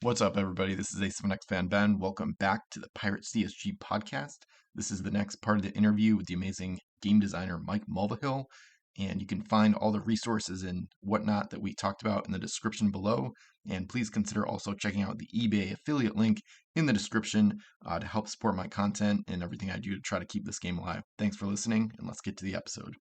What's up, everybody? This is A7X Fan Ben. Welcome back to the Pirates CSG podcast. This is the next part of the interview with the amazing game designer Mike Mulvihill, and you can find all the resources and whatnot that we talked about in the description below. And please consider also checking out the eBay affiliate link in the description to help support my content and everything I do to try to keep this game alive. Thanks for listening, and let's get to the episode.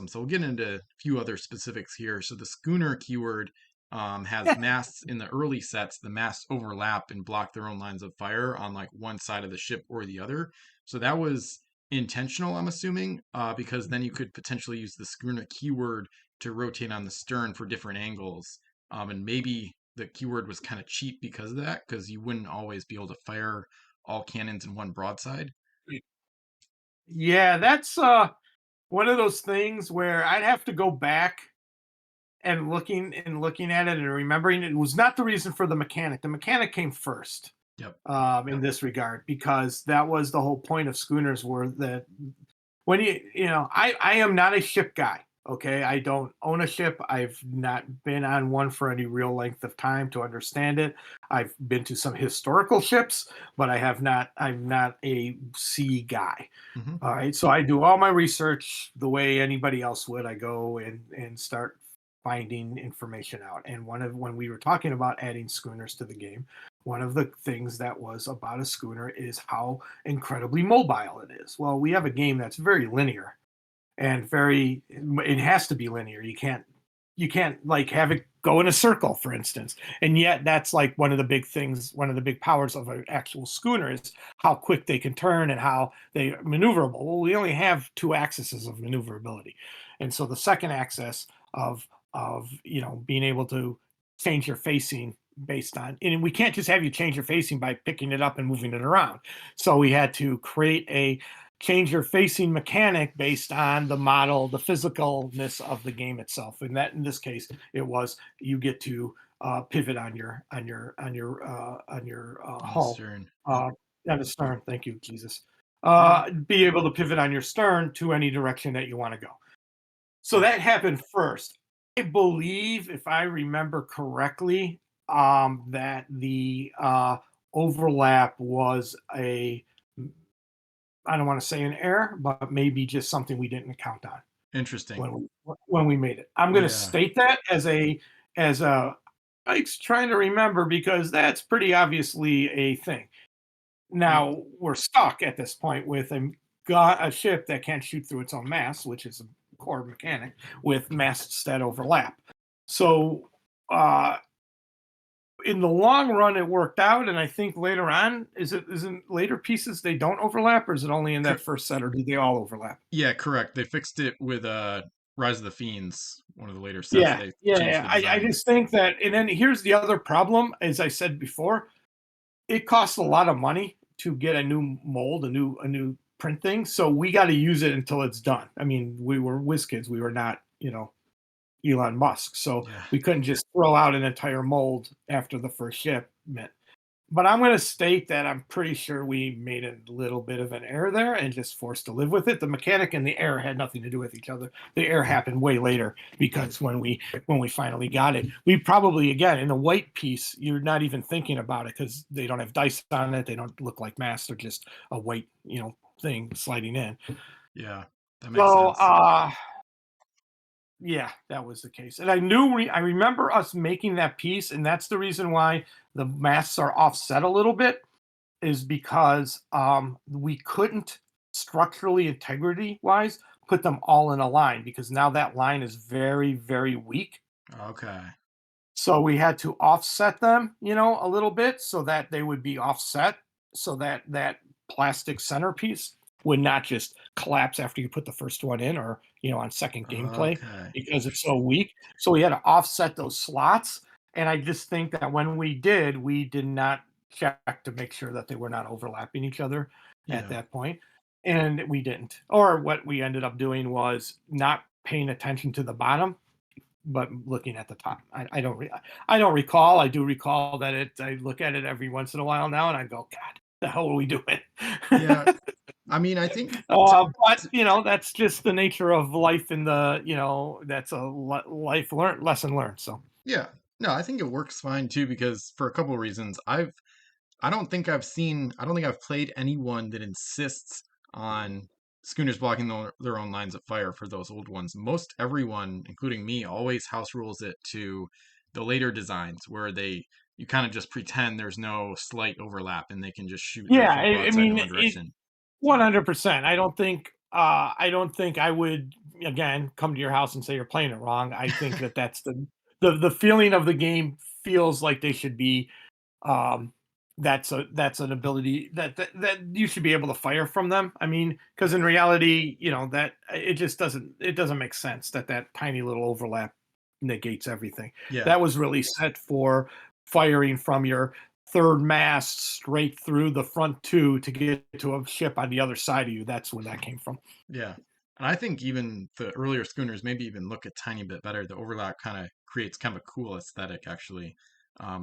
So we'll get into a few other specifics here. So the Schooner keyword has masts in the early sets. The masts overlap and block their own lines of fire on like one side of the ship or the other. So that was intentional, I'm assuming, because then you could potentially use the Schooner keyword to rotate on the stern for different angles. And maybe the keyword was kind of cheap because of that, because you wouldn't always be able to fire all cannons in one broadside. Yeah, that's one of those things where I'd have to go back and looking at it and remembering it was not the reason for the mechanic. The mechanic came first. Yep. In this regard, because that was the whole point of Schooners were that when I am not a ship guy. Okay, I don't own a ship. I've not been on one for any real length of time to understand it. I've been to some historical ships, but I'm not a sea guy. Mm-hmm. All right, so I do all my research the way anybody else would. I go and start finding information out. And when we were talking about adding Schooners to the game, one of the things that was about a Schooner is how incredibly mobile it is. Well, we have a game that's very linear and it has to be linear. You can't like have it go in a circle, for instance. And yet that's like one of the big things, one of the big powers of an actual Schooner is how quick they can turn and how they are maneuverable. Well, we only have two axes of maneuverability. And so the second axis of being able to change your facing based on, and we can't just have you change your facing by picking it up and moving it around. So we had to create a change your facing mechanic based on the model, the physicalness of the game itself. And that in this case, it was you get to pivot on your hull, Stern. on the stern. Thank you, Jesus. Be able to pivot on your stern to any direction that you want to go. So that happened first. I believe, if I remember correctly, that the overlap was I don't want to say an error, but maybe just something we didn't count on. Interesting. When we made it. I'm going to state that as I'm trying to remember because that's pretty obviously a thing. Now we're stuck at this point with a ship that can't shoot through its own mast, which is a core mechanic, with masts that overlap. So in the long run, it worked out, and I think later on, isn't later pieces they don't overlap, or is it only in that first set, or do they all overlap? Yeah, correct. They fixed it with Rise of the Fiends, one of the later sets. Yeah, They yeah. changed the I design. just think that, and then here's the other problem. As I said before, it costs a lot of money to get a new mold, a new print thing. So we got to use it until it's done. I mean, we were Wizkids. We were not, Elon Musk. So we couldn't just throw out an entire mold after the first shipment. But I'm going to state that I'm pretty sure we made a little bit of an error there and just forced to live with it. The mechanic and the error had nothing to do with each other. The error happened way later because when we finally got it, we probably, again, in a white piece, you're not even thinking about it because they don't have dice on it. They don't look like masks. They're just a white, thing sliding in. Yeah, that makes sense. Yeah, that was the case. And I remember us making that piece, and that's the reason why the masts are offset a little bit, is because we couldn't structurally, integrity-wise, put them all in a line, because now that line is very, very weak. Okay. So we had to offset them, a little bit so that they would be offset, so that that plastic centerpiece would not just collapse after you put the first one in or, on second gameplay because it's so weak. So we had to offset those slots. And I just think that when we did not check to make sure that they were not overlapping each other at that point. And we didn't. Or what we ended up doing was not paying attention to the bottom, but looking at the top. I don't recall. I do recall that I look at it every once in a while now and I go, God, the hell are we doing? Yeah. I mean, I think, but that's just the nature of life. In the that's a lesson learned. So yeah, No, I think it works fine too because for a couple of reasons. I don't think I've played anyone that insists on schooners blocking their own lines of fire for those old ones. Most everyone, including me, always house rules it to the later designs where you kind of just pretend there's no slight overlap and they can just shoot their Yeah, full I broadside in mean one it direction. So 100%. I don't think I would again come to your house and say you're playing it wrong. I think that that's the feeling of the game feels like they should be um that's an ability that you should be able to fire from them. I mean, because in reality, that it doesn't make sense that that tiny little overlap negates everything. yeah, That was really set for firing from your third mast straight through the front two to get to a ship on the other side of you. That's where that came from. yeah. And I think even the earlier schooners maybe even look a tiny bit better. The overlap kind of creates kind of a cool aesthetic, actually.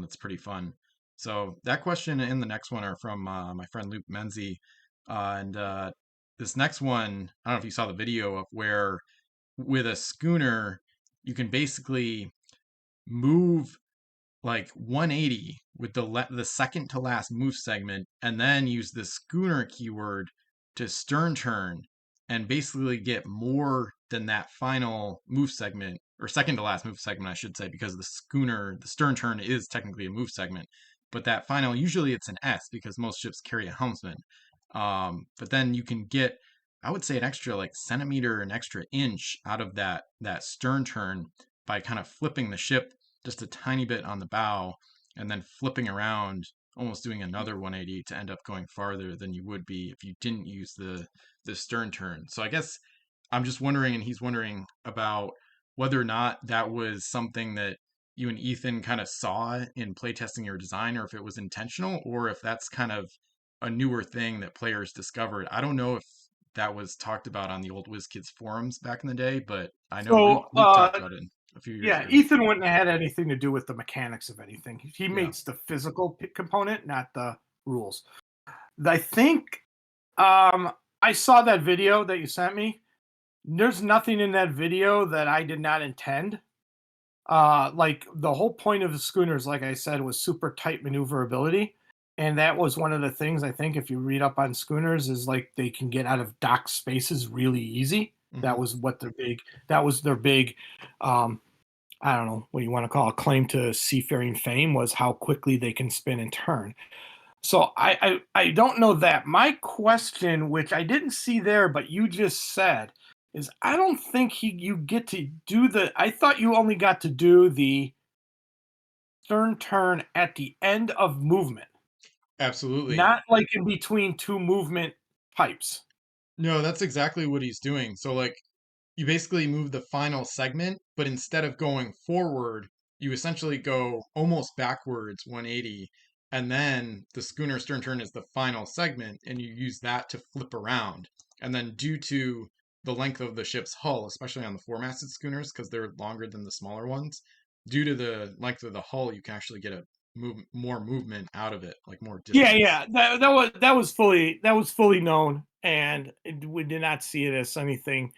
It's pretty fun. So that question and the next one are from my friend Luke Menzie. And this next one, I don't know if you saw the video of where with a schooner, you can basically move like 180 with the second to last move segment and then use the schooner keyword to stern turn and basically get more than that final move segment or second to last move segment I should say because the stern turn is technically a move segment but that final usually it's an S because most ships carry a helmsman. But then you can get I would say an extra like centimeter an extra inch out of that stern turn by kind of flipping the ship just a tiny bit on the bow and then flipping around, almost doing another 180 to end up going farther than you would be if you didn't use the stern turn. So I guess I'm just wondering, and he's wondering about whether or not that was something that you and Ethan kind of saw in playtesting your design, or if it was intentional, or if that's kind of a newer thing that players discovered. I don't know if that was talked about on the old WizKids forums back in the day, but I know Luke So, Luke talked about it a few years yeah, ago. Ethan wouldn't have had anything to do with the mechanics of anything. He Yeah. makes the physical component, not the rules. I think um, I saw that video that you sent me. There's nothing in that video that I did not intend. Like the whole point of the schooners, like I said, was super tight maneuverability. And that was one of the things I think if you read up on schooners is like they can get out of dock spaces really easy. Hmm. That was their big um, I don't know what you want to call it, claim to seafaring fame was how quickly they can spin and turn. So I don't know that. My question, which I didn't see there, but you just said, is I don't think you get to do the. I thought you only got to do the stern turn at the end of movement, Absolutely. not like in between two movement types. No, that's exactly what he's doing. So like you basically move the final segment, but instead of going forward, you essentially go almost backwards 180, and then the schooner stern turn is the final segment, and you use that to flip around. And then due to the length of the ship's hull, especially on the four-masted schooners, because they're longer than the smaller ones, due to the length of the hull, you can actually get a more movement out of it, like more Yeah, distance. yeah, that was fully known, and we did not see it as anything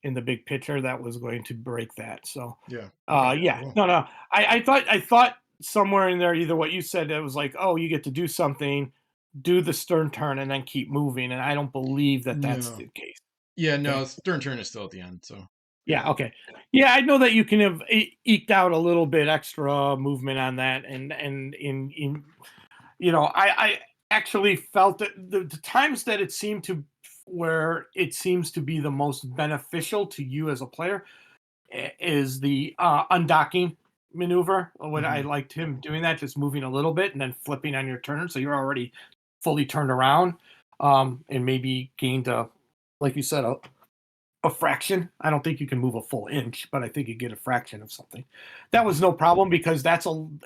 in the big picture that was going to break that. So, Yeah. Okay. yeah, Cool. no, I thought somewhere in there either what you said that was like, oh, you get to do something, do the stern turn, and then keep moving, and I don't believe that that's No. the case. Yeah, no, Okay, stern turn is still at the end, so yeah. yeah, okay, yeah, I know that you can have eked out a little bit extra movement on that, and in I actually felt that the times that it seemed to where it seems to be the most beneficial to you as a player is the undocking maneuver. When I Hmm. liked him doing that, just moving a little bit and then flipping on your turn, so you're already fully turned around, and maybe gained like you said, a fraction. I don't think you can move a full inch, but I think you get a fraction of something. That Hmm. was no problem because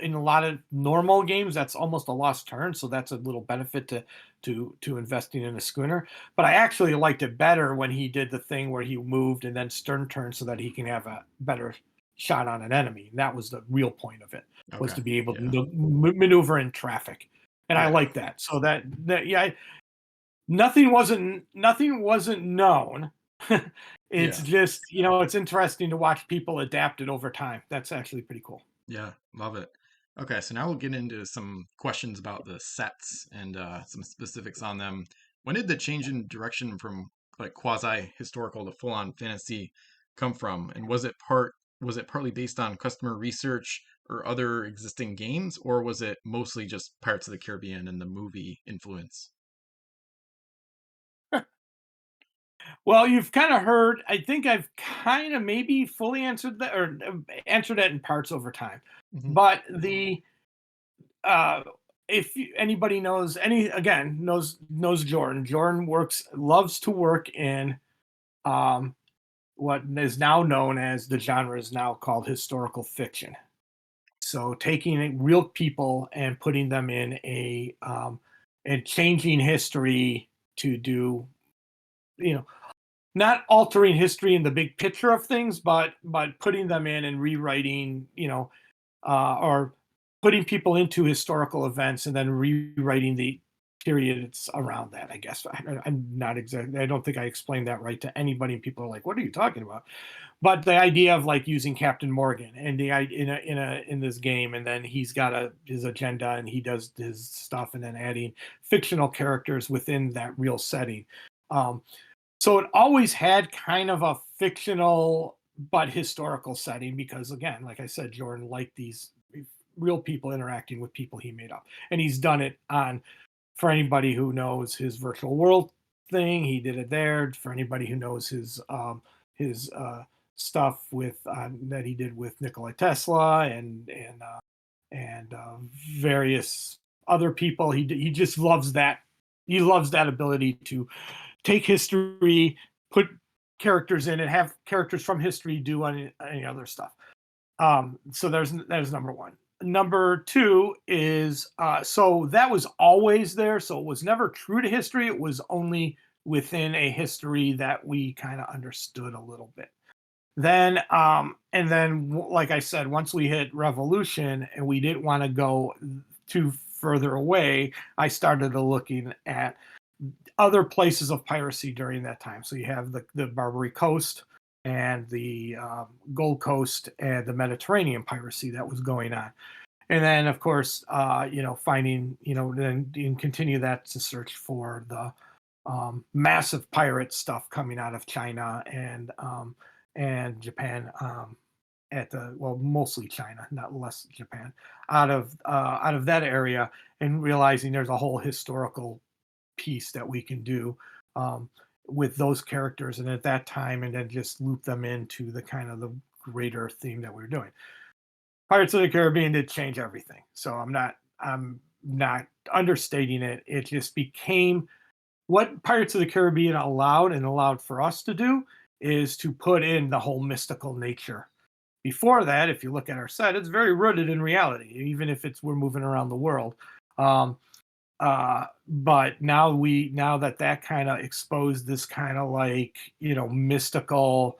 in a lot of normal games that's almost a lost turn, so that's a little benefit to investing in a schooner. But I actually liked it better when he did the thing where he moved and then stern turn so that he can have a better shot on an enemy. And that was the real point of it was Okay. to be able to Yeah. maneuver in traffic. And I Yeah. like that. So that yeah, nothing wasn't known. It's Yeah. just, it's interesting to watch people adapt it over time. That's actually pretty cool. Yeah, love it. Okay, so now we'll get into some questions about the sets and some specifics on them. When did the change in direction from like quasi historical to full on fantasy come from? And was it partly based on customer research or other existing games, or was it mostly just Pirates of the Caribbean and the movie influence? Well, you've kind of heard. I think I've kind of maybe fully answered that, or answered that in parts over time. Hmm. But the uh, if anybody knows knows Jordan. Jordan loves to work in um, what is now known as the genre is now called historical fiction. So taking real people and putting them in and changing history to do, you know, not altering history in the big picture of things, but putting them in and rewriting, or putting people into historical events and then rewriting the periods around that. I guess I'm not exactly. I don't think I explained that right to anybody, and people are like, "What are you talking about?" But the idea of like using Captain Morgan and in this game, and then he's got his agenda and he does his stuff, and then adding fictional characters within that real setting. Um, so it always had kind of a fictional but historical setting because, again, like I said, Jordan liked these real people interacting with people he made up, and he's done it on. For anybody who knows his virtual world thing, he did it there. For anybody who knows his stuff with that he did with Nikola Tesla and various other people, he just loves that. He loves that ability to take history, put characters in, and have characters from history do any other stuff. So there's number one. Number two is so that was always there. So it was never true to history. It was only within a history that we kind of understood a little bit. Like I said, once we hit Revolution and we didn't want to go too further away, I started looking at other places of piracy during that time. So you have the Barbary Coast and the Gold Coast and the Mediterranean piracy that was going on. And then, of course, finding, then you can continue that to search for the massive pirate stuff coming out of China and Japan, mostly China, not less Japan, out of that area, and realizing there's a whole historical piece that we can do with those characters and at that time, and then just loop them into the kind of the greater theme that we're doing. Pirates of the Caribbean did change everything, so I'm not understating it. It just became what Pirates of the Caribbean allowed for us to do is to put in the whole mystical nature. Before that, if you look at our set, it's very rooted in reality, even if we're moving around the world. Um, but now that kind of exposed this kind of like mystical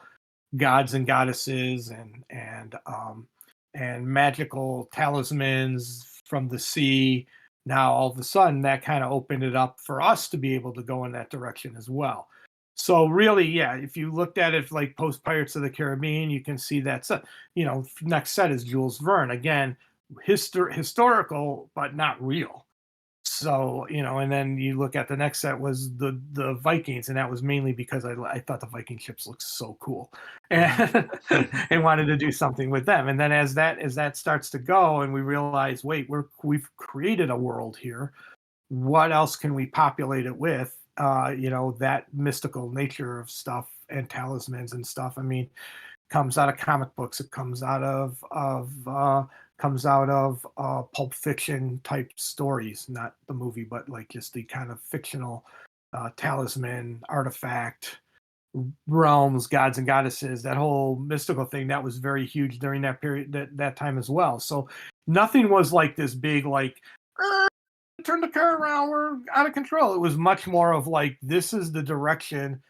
gods and goddesses and magical talismans from the sea. Now all of a sudden that kind of opened it up for us to be able to go in that direction as well. So really, yeah, if you looked at it like post Pirates of the Caribbean, you can see that next set is Jules Verne again, historical but not real. So and then you look at the next set was the Vikings, and that was mainly because I thought the Viking ships looked so cool, and and wanted to do something with them. And then as that starts to go, and we realize, wait, we've created a world here. What else can we populate it with? That mystical nature of stuff and talismans and stuff. I mean, comes out of comic books. It comes out of Pulp Fiction type stories, not the movie, but like just the kind of fictional talisman, artifact, realms, gods and goddesses, that whole mystical thing that was very huge during that period, that time as well. So nothing was like this big like turn the car around, we're out of control. It was much more of like this is the direction.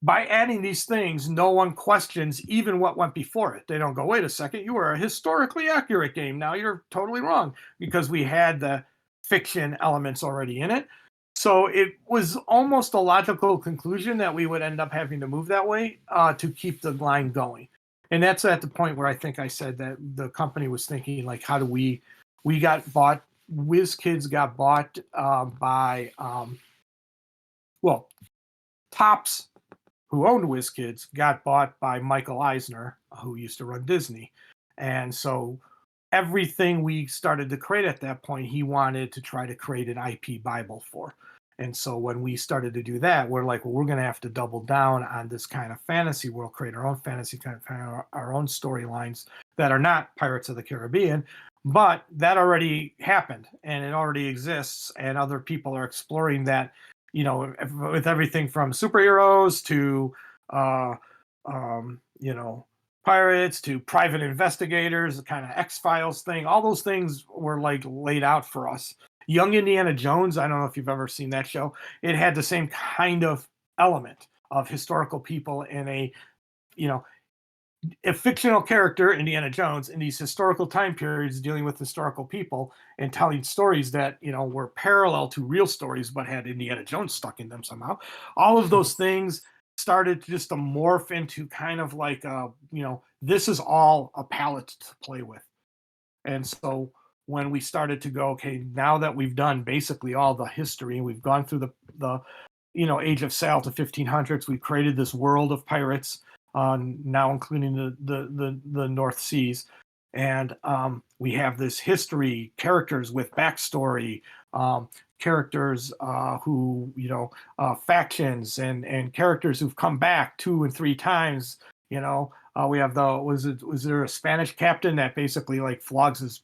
By adding these things, no one questions even what went before it. They don't go, wait a second, you were a historically accurate game. Now you're totally wrong, because we had the fiction elements already in it. So it was almost a logical conclusion that we would end up having to move that way to keep the line going. And that's at the point where I think I said that the company was thinking like, how do we got bought, Wizkids got bought by well, Tops, who owned Wizkids, got bought by Michael Eisner, who used to run Disney. And so everything we started to create at that point, he wanted to try to create an IP Bible for. And so when we started to do that, we're like, well, we're going to have to double down on this kind of fantasy world, create our own fantasy, kind of our own storylines that are not Pirates of the Caribbean. But that already happened and it already exists, and other people are exploring that, with everything from superheroes to, you know, pirates to private investigators, the kind of X-Files thing. All those things were like laid out for us. Young Indiana Jones, I don't know if you've ever seen that show. It had the same kind of element of historical people in you know, a fictional character, Indiana Jones, in these historical time periods dealing with historical people and telling stories that, were parallel to real stories but had Indiana Jones stuck in them somehow. All of those things started just to morph into kind of like, this is all a palette to play with. And so when we started to go, okay, now that we've done basically all the history, we've gone through the age of sail to 1500s, we've created this world of pirates, now including the North Seas, and we have this history, characters with backstory, characters who factions, and characters who've come back 2 and 3 times. We have was there a Spanish captain that basically like flogs his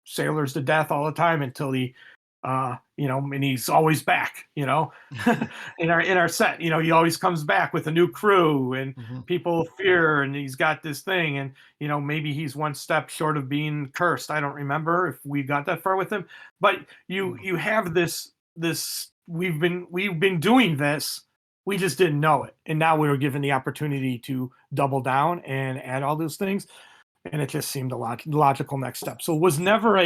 sailors to death all the time until he and he's always back, in our set, he always comes back with a new crew, and people fear, and he's got this thing, and maybe he's one step short of being cursed. I don't remember if we got that far with him, but you have this we've been doing this. We just didn't know it, and now we were given the opportunity to double down and add all those things, and it just seemed a logical next step. So it was never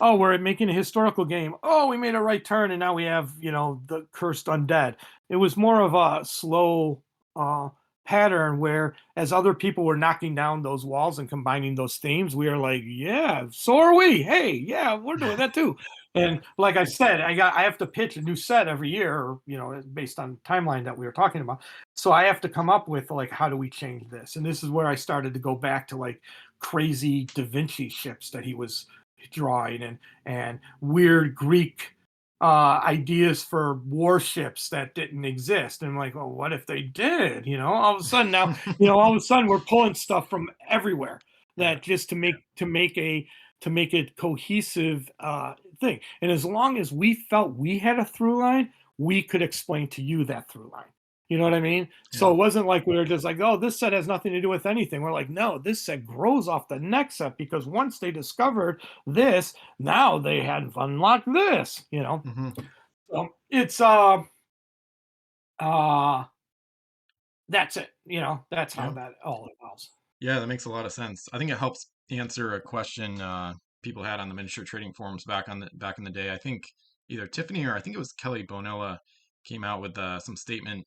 oh, we're making a historical game. Oh, we made a right turn, and now we have, the cursed undead. It was more of a slow pattern where, as other people were knocking down those walls and combining those themes, we are like, yeah, so are we. Hey, yeah, we're doing that too. And like I said, I have to pitch a new set every year, based on timeline that we were talking about. So I have to come up with like, how do we change this? And this is where I started to go back to like crazy Da Vinci ships that he was drawing, and weird Greek ideas for warships that didn't exist. And I'm like, well, what if they did? All of a sudden now, all of a sudden we're pulling stuff from everywhere that just to make a cohesive thing. And as long as we felt we had a through line, we could explain to you that through line. You know what I mean? Yeah. So it wasn't like we were just like, oh, this set has nothing to do with anything. We're like, no, this set grows off the next set, because once they discovered this, now they had unlocked this, So it's that's it. That's how that all evolves. Yeah, that makes a lot of sense. I think it helps answer a question people had on the miniature trading forums back in the day. I think either Tiffany or I think it was Kelly Bonilla came out with some statement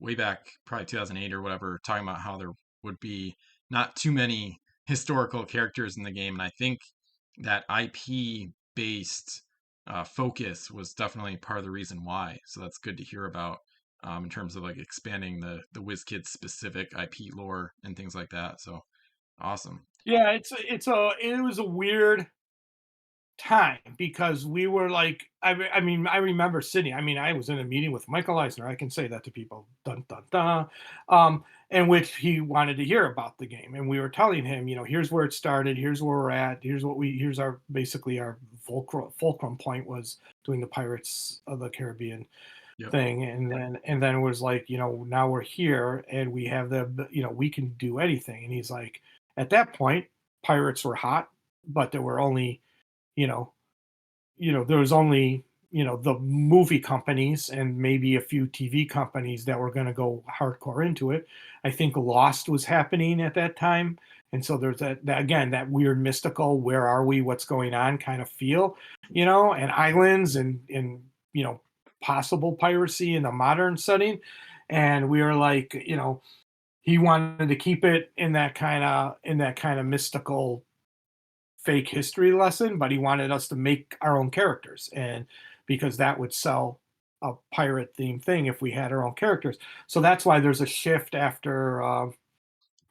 way back, probably 2008 or whatever, talking about how there would be not too many historical characters in the game. And I think that IP based focus was definitely part of the reason why. So that's good to hear about, in terms of like expanding the WizKids specific IP lore and things like that. So awesome. Yeah, it was a weird time, because we were like, I mean, I remember sitting, I was in a meeting with Michael Eisner, I can say that to people, dun dun dun, in which he wanted to hear about the game, and we were telling him, here's where it started, here's where we're at, here's our basically our fulcrum point was doing the Pirates of the Caribbean thing, and then it was like, now we're here and we have we can do anything. And he's like, at that point, pirates were hot, but there were only there was only, the movie companies and maybe a few TV companies that were going to go hardcore into it. I think Lost was happening at that time. And so there's that again, that weird mystical, where are we, what's going on kind of feel, and islands and possible piracy in a modern setting. And we were like, he wanted to keep it in that kind of mystical fake history lesson, but he wanted us to make our own characters, and because that would sell a pirate themed thing if we had our own characters. So that's why there's a shift after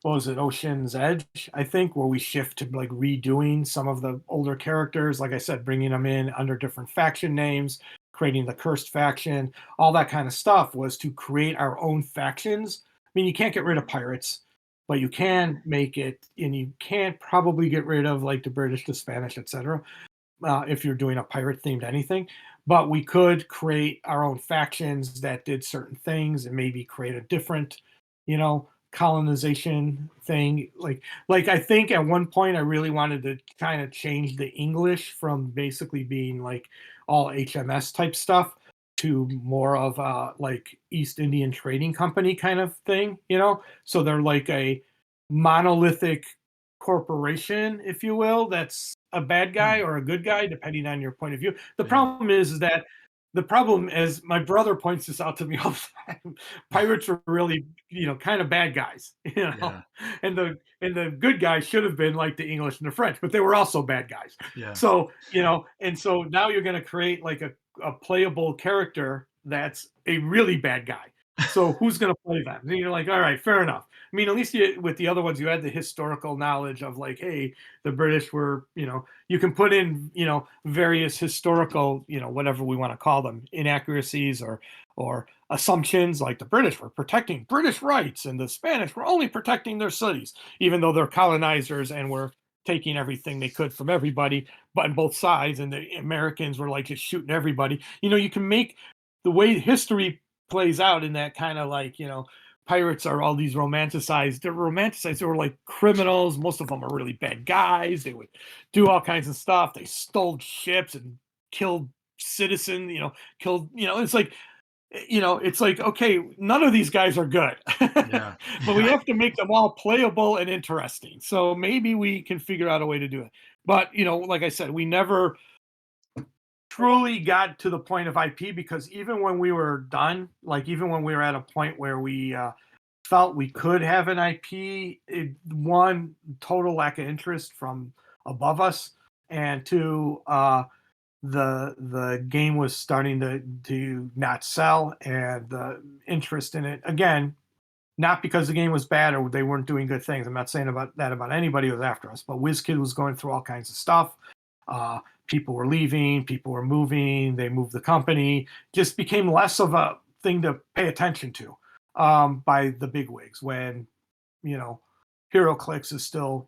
what was it, Ocean's Edge, I think, where we shift to like redoing some of the older characters. Like I said, bringing them in under different faction names, creating the cursed faction, all that kind of stuff was to create our own factions. I mean, you can't get rid of pirates, but you can make it, and you can't probably get rid of like the British, the Spanish, etc. If you're doing a pirate themed anything. But we could create our own factions that did certain things and maybe create a different, colonization thing. Like I think at one point I really wanted to kind of change the English from basically being like all HMS type stuff to more of a like East Indian Trading Company kind of thing, So they're like a monolithic corporation, if you will, that's a bad guy Hmm. or a good guy, depending on your point of view. The Yeah. problem is that the problem, as my brother points this out to me all the time, pirates are really, kind of bad guys, Yeah. and the good guys should have been like the English and the French, but they were also bad guys. Yeah. So, and so now you're going to create like a playable character that's a really bad guy. So who's going to play them? And you're like, all right, fair enough. I mean, at least with the other ones, you had the historical knowledge of like, hey, the British were, you can put in, various historical, whatever we want to call them, inaccuracies or assumptions, like the British were protecting British rights and the Spanish were only protecting their cities, even though they're colonizers and were taking everything they could from everybody, but on both sides, and the Americans were like just shooting everybody. You can make the way history plays out in that kind of like, pirates are all these romanticized. They're romanticized. They were like criminals. Most of them are really bad guys. They would do all kinds of stuff. They stole ships and killed citizens. Killed. It's like okay, none of these guys are good, Yeah. but we Yeah. have to make them all playable and interesting. So maybe we can figure out a way to do it. But like I said, we never truly got to the point of IP, because even when we were done, like even when we were at a point where we felt we could have an IP, one, total lack of interest from above us, and two, the game was starting to not sell, and the interest in it again. Not because the game was bad or they weren't doing good things. I'm not saying about anybody who was after us, but WizKid was going through all kinds of stuff. Uh, People were leaving, people were moving, they moved the company, just became less of a thing to pay attention to by the bigwigs when, you know, HeroClix is still,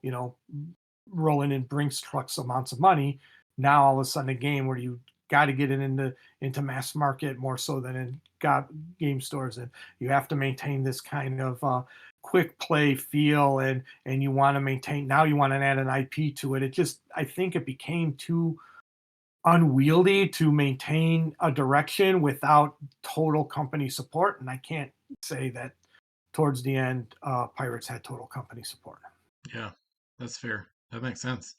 rolling in Brinks trucks amounts of money. Now all of a sudden a game where you got to get it into mass market more so than in game stores, and you have to maintain this kind of quick play feel, and you want to maintain, now you want to add an IP to it. It just, I think it became too unwieldy to maintain a direction without total company support, and I can't say that towards the end Pirates had total company support. Yeah. That's fair. That makes sense.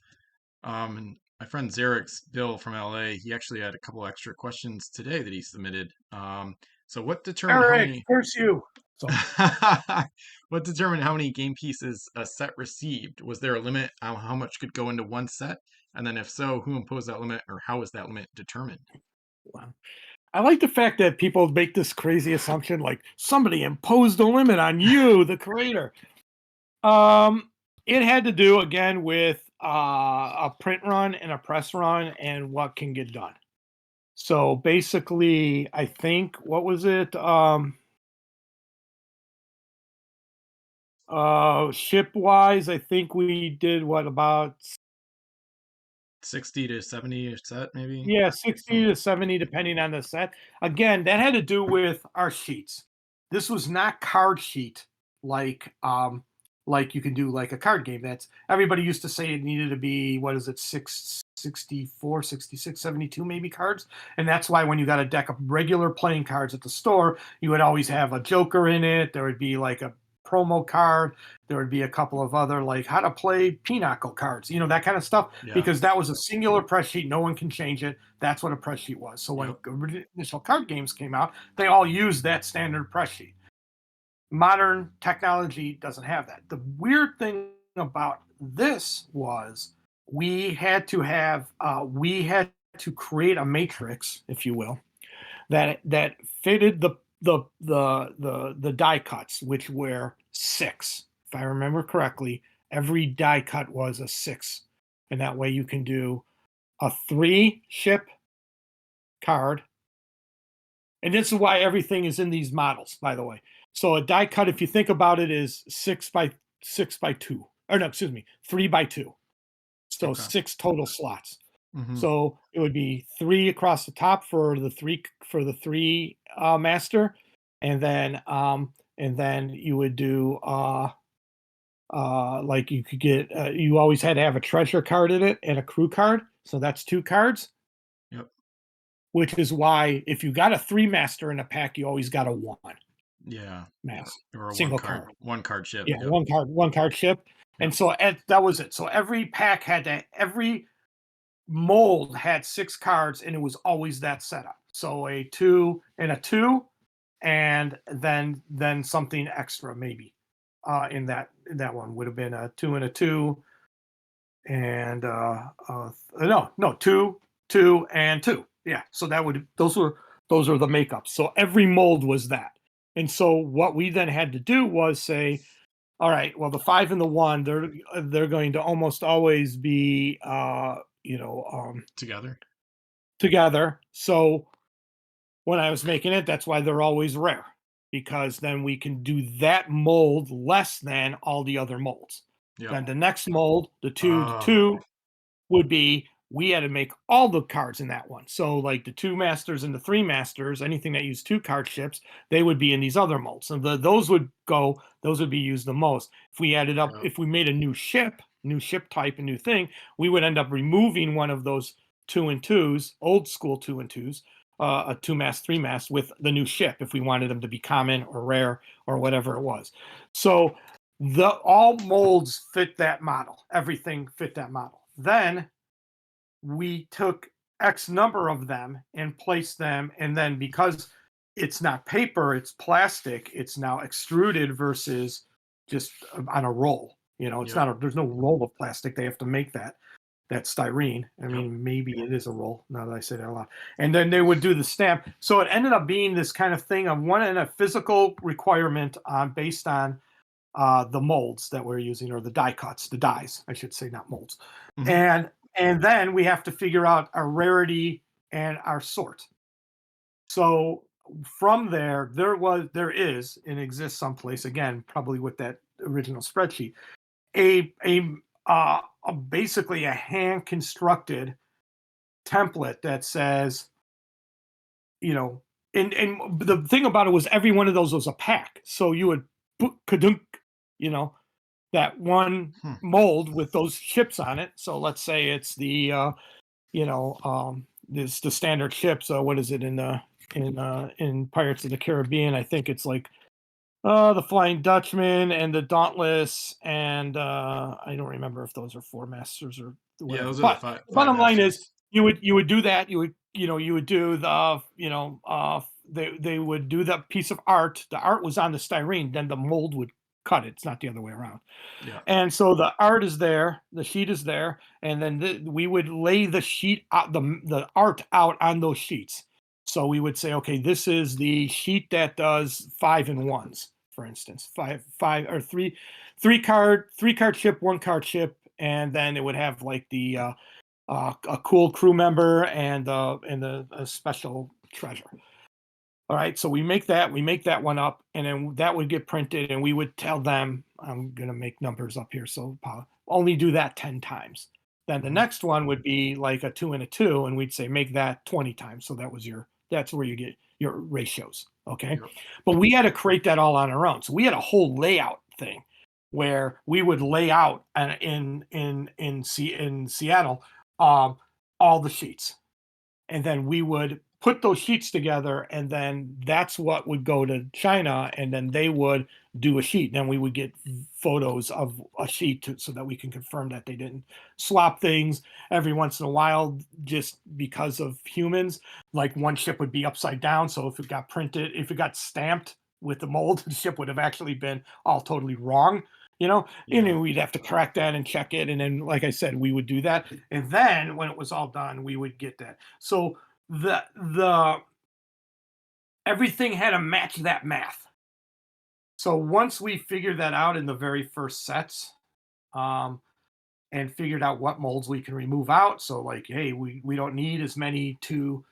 And my friend Zarek's Bill from LA, he actually had a couple extra questions today that he submitted. So what determined how Eric, many curse you. So what determined how many game pieces a set received? Was there a limit on how much could go into one set? And then if so, who imposed that limit or how was that limit determined? wow. I like the fact that people make this crazy assumption like somebody imposed a limit on you, the creator. Um, it had to do again with a print run and a press run and what can get done. So basically, I think what was it? Ship wise, I think we did what about 60 to 70 a set maybe? yeah, 60 Some to 70 depending on the set. Again, that had to do with our sheets. This was not card sheet like you can do like a card game. That's everybody used to say it needed to be, what is it, 664, 66, 72 maybe cards. And that's why when you got a deck of regular playing cards at the store, you would always have a joker in it. There would be like a promo card. There would be a couple of other like how to play pinochle cards, that kind of stuff, yeah. because that was a singular press sheet. No one can change it. That's what a press sheet was. So when Yep. initial card games came out, they all used that standard press sheet. Modern technology doesn't have that. The weird thing about this was we had to create a matrix, if you will, that fitted the die cuts, which were 6. If I remember correctly, every die cut was a 6, and that way you can do a 3 ship card. And this is why everything is in these models, by the way. So a die cut, if you think about it, is 6 by 2, or no, excuse me, 3 by 2. So Okay. 6 total slots. Mm-hmm. So it would be 3 across the top for the three master, and then you would do like you could get you always had to have a treasure card in it and a crew card, so that's 2 cards. Yep. Which is why if you got a 3 master in a pack, you always got a 1 Yeah. master, Or a single card. one card ship. Yeah, Yep. one card ship. And so that was it. So every pack every mold had 6 cards, and it was always that setup. So a 2 and a 2, and then something extra maybe in that one would have been a 2 and a 2, and no 2, 2 and 2. Yeah, so those were the makeups. So every mold was that. And so what we then had to do was say, all right, well, the 5 and the 1, they're going to almost always be together. So when I was making it, that's why they're always rare, because then we can do that mold less than all the other molds. Yep. Then the next mold, the 2 to 2, would be we had to make all the cards in that one. So like the 2 masters and the 3 masters, anything that used 2 card ships, they would be in these other molds. And those would be used the most. If we added up, if we made a new ship type, a new thing, we would end up removing one of those 2 and 2s, old school 2 and 2s, a 2 mast, 3 mast with the new ship if we wanted them to be common or rare or whatever it was. So all molds fit that model. Everything fit that model. Then we took X number of them and placed them, and then because it's not paper, it's plastic, it's now extruded versus just on a roll. It's not there's no roll of plastic. They have to make that styrene. I mean, maybe it is a roll now that I say that a lot. And then they would do the stamp. So it ended up being this kind of thing of one and a physical requirement based on the molds that we're using, or the die cuts, the dies, I should say, not molds. Mm-hmm. And then we have to figure out our rarity and our sort. So from there is and exists someplace, again, probably with that original spreadsheet, basically a hand constructed template that says, and the thing about it was every one of those was a pack. So you would put that one mold with those ships on it. So let's say it's the this the standard ships. What is it in Pirates of the Caribbean? I think it's like the Flying Dutchman and the Dauntless, and I don't remember if those are 4 masters or whatever. Yeah, those are but the 5 bottom line masters. is you would do that. You would do the they would do the piece of art. The art was on the styrene, then the mold would cut it. It's not the other way around. Yeah. And so the art is there, the sheet is there, and then we would lay the sheet out, the art out on those sheets. So we would say, okay, this is the sheet that does 5 and 1s, for instance, 5 or 3 card ship, 1 card ship, and then it would have like the a cool crew member and a special treasure. All right, so we make that one up, and then that would get printed, and we would tell them, I'm going to make numbers up here, so only do that 10 times. Then the next one would be like a 2 and a 2, and we'd say make that 20 times. So that's where you get your ratios, okay? Yep. But we had to create that all on our own. So we had a whole layout thing where we would lay out in Seattle all the sheets, and then we would put those sheets together, and then that's what would go to China, and then they would do a sheet. Then we would get photos of a sheet so that we can confirm that they didn't swap things. Every once in a while, just because of humans, like one ship would be upside down, so if it got printed, if it got stamped with the mold, the ship would have actually been all totally wrong, Yeah. we'd have to correct that and check it. And then, like I said, we would do that. And then when it was all done, we would get that. So the everything had to match that math. So once we figured that out in the very first sets, um, and figured out what molds we can remove out. So like, hey, we don't need as many two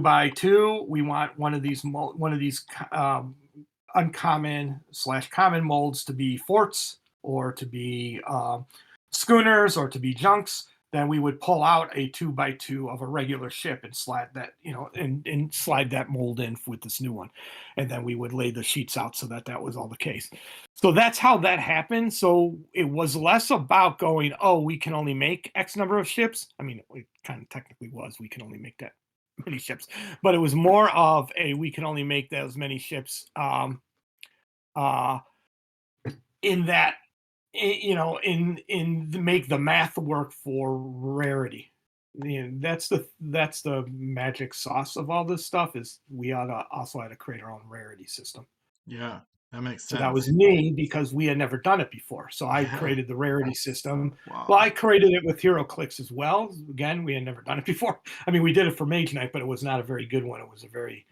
by two. We want one of these uncommon slash common molds to be forts or to be schooners or to be junks. Then we would pull out a 2x2 of a regular ship and slide that, and slide that mold in with this new one. And then we would lay the sheets out so that was all the case. So that's how that happened. So it was less about going, oh, we can only make X number of ships. I mean, it kind of technically was, we can only make that many ships, but it was more of a, we can only make those many ships uh, in that, make the math work for rarity. That's the magic sauce of all this stuff is we also had to create our own rarity system. Yeah. That makes So that was sense. me because we had never done it before. So I Yeah. created the rarity system. Well, Wow. I created it with HeroClix as well. Again, we had never done it before. I mean, we did it for Mage Knight, but it was not a very good one. It was a very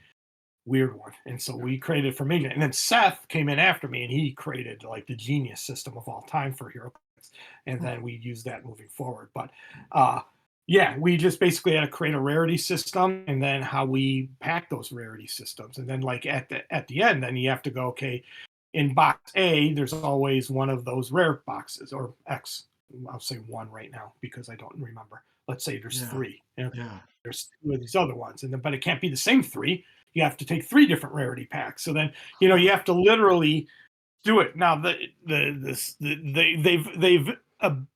weird one. And so we created it for Mage Knight. And then Seth came in after me and he created like the genius system of all time for HeroClix. And Hmm. then we used that moving forward. But yeah, we just basically had to create a rarity system and then how we pack those rarity systems. And then like at the end, then you have to go, okay, in box A, there's always one of those rare boxes or X. I'll say one right now because I don't remember. Let's say there's Yeah. three. And Yeah. there's two of these other ones, and then but it can't be the same three. You have to take three different rarity packs. So then you have to literally do it. Now they've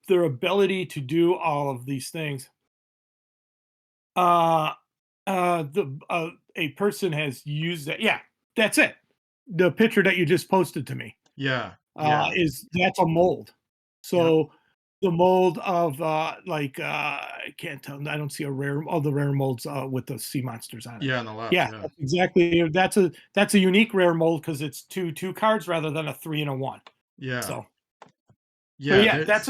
their ability to do all of these things. Uh, a person has used that. Yeah, that's it. The picture that you just posted to me. Yeah. Yeah. Is that's a mold. Yep. So the mold of I can't tell. I don't see a rare all the rare molds with the sea monsters on it. Yeah. On the left. Yeah, Yeah. that's exactly. That's a unique rare mold because it's two cards rather than a 3 and a 1. Yeah. So Yeah. yeah, There's.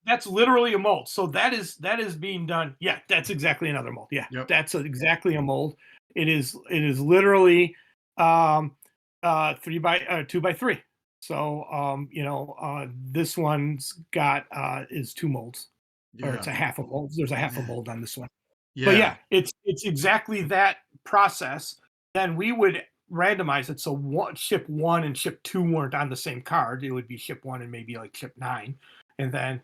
that's literally a mold. So that is being done. Yeah, that's exactly another mold. Yeah, Yep. that's exactly a mold. It is literally 2 by 3. So this one's got is 2 molds, or it's Yeah. a half a mold. There's a half a mold on this one. But Yeah. yeah, it's exactly that process. Then we would randomize it so ship 1 and ship 2 weren't on the same card. It would be ship 1 and maybe like ship 9, and then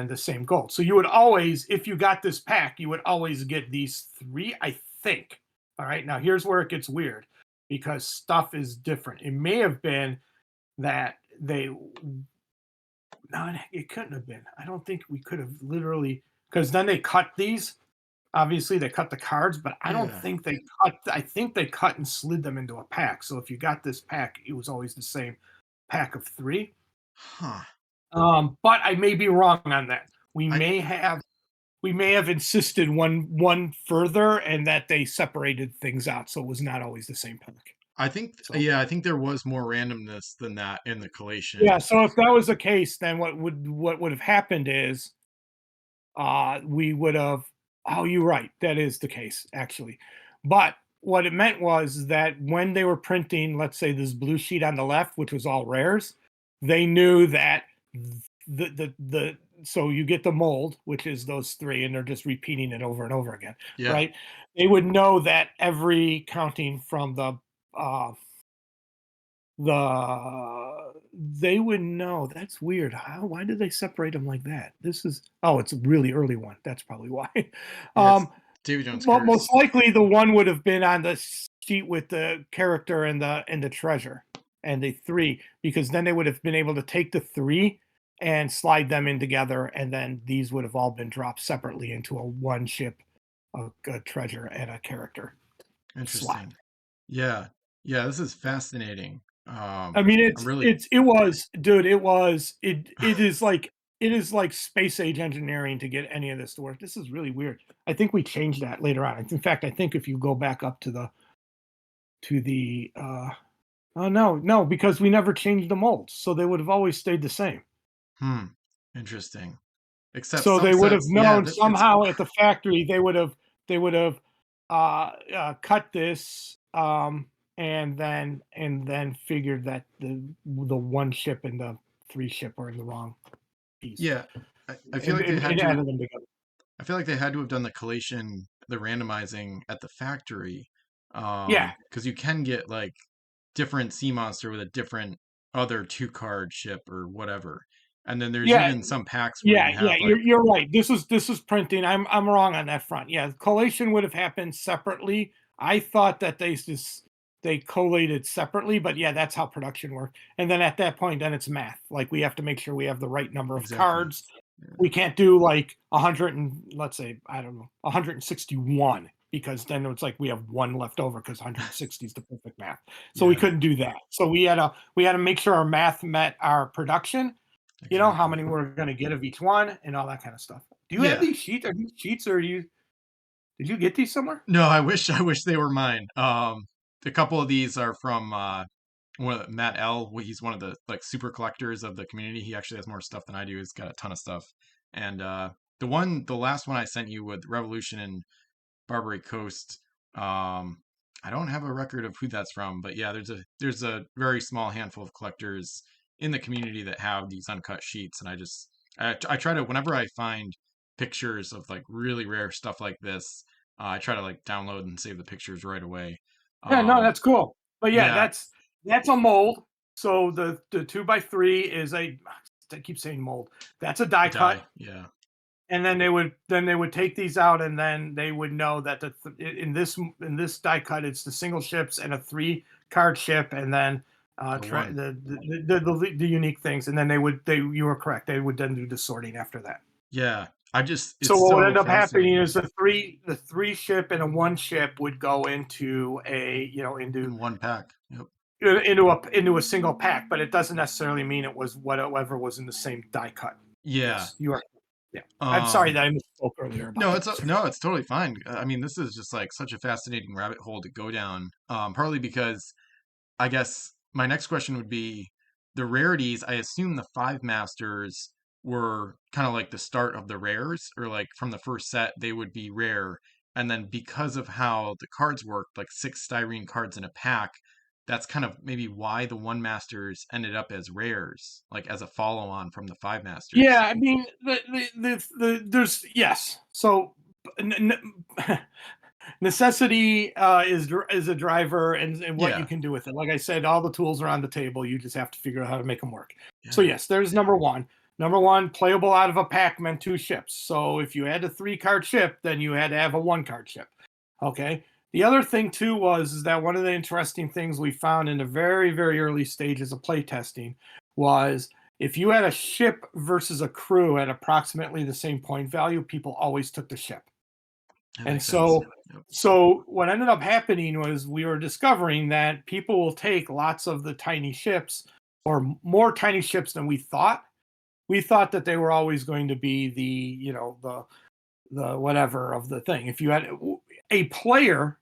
the same gold. So you would always, if you got this pack, you would always get these 3, I think. All right, now here's where it gets weird because stuff is different. It may have been that no, it couldn't have been. I don't think we could have literally, because then they cut these. Obviously, they cut the cards, but I don't Yeah. think they cut. I think they cut and slid them into a pack. So if you got this pack, it was always the same pack of 3. Huh. But I may be wrong on that. We I. may have insisted one further, and that they separated things out, so it was not always the same pack. I think. So Yeah. I think there was more randomness than that in the yeah, collation. so if that was the case, then what would have happened is we would have. Oh, you're right. That is the case, actually. But what it meant was that when they were printing, let's say this blue sheet on the left, which was all rares, they knew that the so you get the mold, which is those 3, and they're just repeating it over and over again, Yeah. right? They would know that every counting from uh they would know. That's weird. Why did they separate them like that? It's a really early one. That's probably why. Yes. um Davy Jones well, curse. most likely the one would have been on the sheet with the character and the treasure and the 3, because then they would have been able to take the 3 and slide them in together, and then these would have all been dropped separately into a one ship, a treasure and a character slot. Interesting. Yeah. Yeah. This is fascinating. I mean, I'm really. it was, dude. It is like space age engineering to get any of this to work. This is really weird. I think we changed that later on. In fact, I think if you go back up to the Oh no, because we never changed the molds, so they would have always stayed the same. Hmm. Interesting. Except So some they would have sets, yeah, known it's somehow at the factory they would have cut this and then figured that the one ship and the three ship were in the wrong piece yeah. I feel and, like they and, had and to. added them together. I feel like they had to have done the collation, the randomizing at the factory, Yeah, because you can get like different sea monster with a different other two-card ship or whatever. And then there's yeah, even some packs where yeah, you yeah. have like You're right. This is printing. I'm wrong on that front. Yeah, collation would have happened separately. I thought that they collated separately, but yeah, that's how production worked. And then at that point, then it's math. Like we have to make sure we have the right number of exactly. cards. Yeah. We can't do like 100 and let's say I don't know 161 because then it's like we have one left over because 160 is the perfect math. So we Yeah, couldn't do that. So we had to make sure our math met our production, how exactly. many we're going to get of each one and all that kind of stuff. Do you have Yeah. these sheets? Are these sheets or did you get these somewhere? No, I wish they were mine. A couple of these are from one of Matt L. He's one of the like super collectors of the community. He actually has more stuff than I do. He's got a ton of stuff. And the last one I sent you with Revolution and Barbary Coast. I don't have a record of who that's from, but yeah, there's a very small handful of collectors in the community that have these uncut sheets, and I try to whenever I find pictures of like really rare stuff like this, I try to like download and save the pictures right away. Yeah, no, Um, that's cool. But yeah, yeah, that's a mold. So the 2x3 is I keep saying mold. That's a die cut. die, yeah, And then they would take these out and then they would know that in this die cut it's the single ships and a 3 card ship and then the one, the unique things and then they you were correct, they would then do the sorting after that. yeah. So It's what would so end up happening fascinating is the three ship and a one ship would go into a in one pack. Yep. into a single pack, but it doesn't necessarily mean it was whatever was in the same die cut. Yeah. Yes, you are. Yeah, I'm sorry Um, that I misspoke earlier about No, that. no, it's totally fine. I mean, this is just like such a fascinating rabbit hole to go down. Partly because I guess my next question would be the rarities. I assume the five masters were kind of like the start of the rares, or like from the first set they would be rare, and then because of how the cards worked, like six styrene cards in a pack, that's kind of maybe why the one masters ended up as rares, like as a follow on from the five Yeah, masters. I mean, there's yes. So n- n- necessity is a driver, and what you Yeah, can do with it. Like I said, all the tools are on the table. You just have to figure out how to make them work. So yeah, yes, there's number one. Number one, playable out of a pack meant 2 ships. So if you had a 3 card ship, then you had to have a 1 card ship. Okay. The other thing too was is that one of the interesting things we found in the very very early stages of playtesting was if you had a ship versus a crew at approximately the same point value, people always took the ship. that And makes sense. so Yep. so what ended up happening was we were discovering that people will take lots of the tiny ships or more tiny ships than we thought. We thought that they were always going to be the whatever of the thing. If you had a player,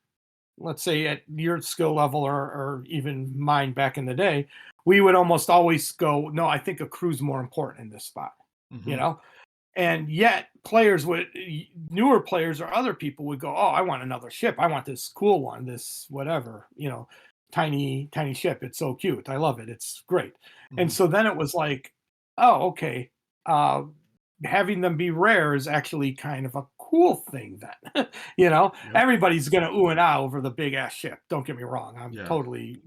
let's say at your skill level or even mine back in the day, we would almost always go, no, I think a crew's more important in this spot, you Hmm. know? And yet newer players or other people would go, oh, I want another ship. I want this cool one, this whatever, tiny ship. It's so cute. I love it. It's great. And Hmm. so then it was like, oh, okay. Uh, Having them be rare is actually kind of a cool thing then. Yep. Everybody's going to ooh and ah over the big ass ship. Don't get me wrong. I'm Yeah. totally,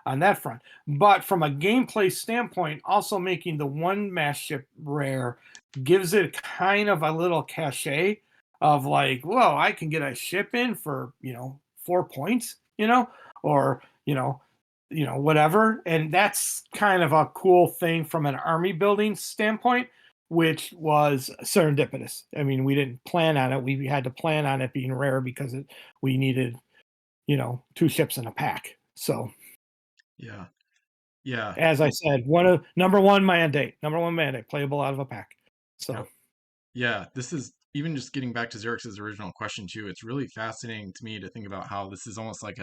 on that front. But from a gameplay standpoint, also making the one mass ship rare gives it kind of a little cachet of like, whoa, I can get a ship in for, 4 points, or, whatever. And that's kind of a cool thing from an army building standpoint, which was serendipitous. I mean, we didn't plan on it. We had to plan on it being rare because we needed, 2 ships in a pack. So Yeah. Yeah. as I said, number one mandate, playable out of a pack. So Yep. Yeah. This is even just getting back to Xerx's original question too. It's really fascinating to me to think about how this is almost like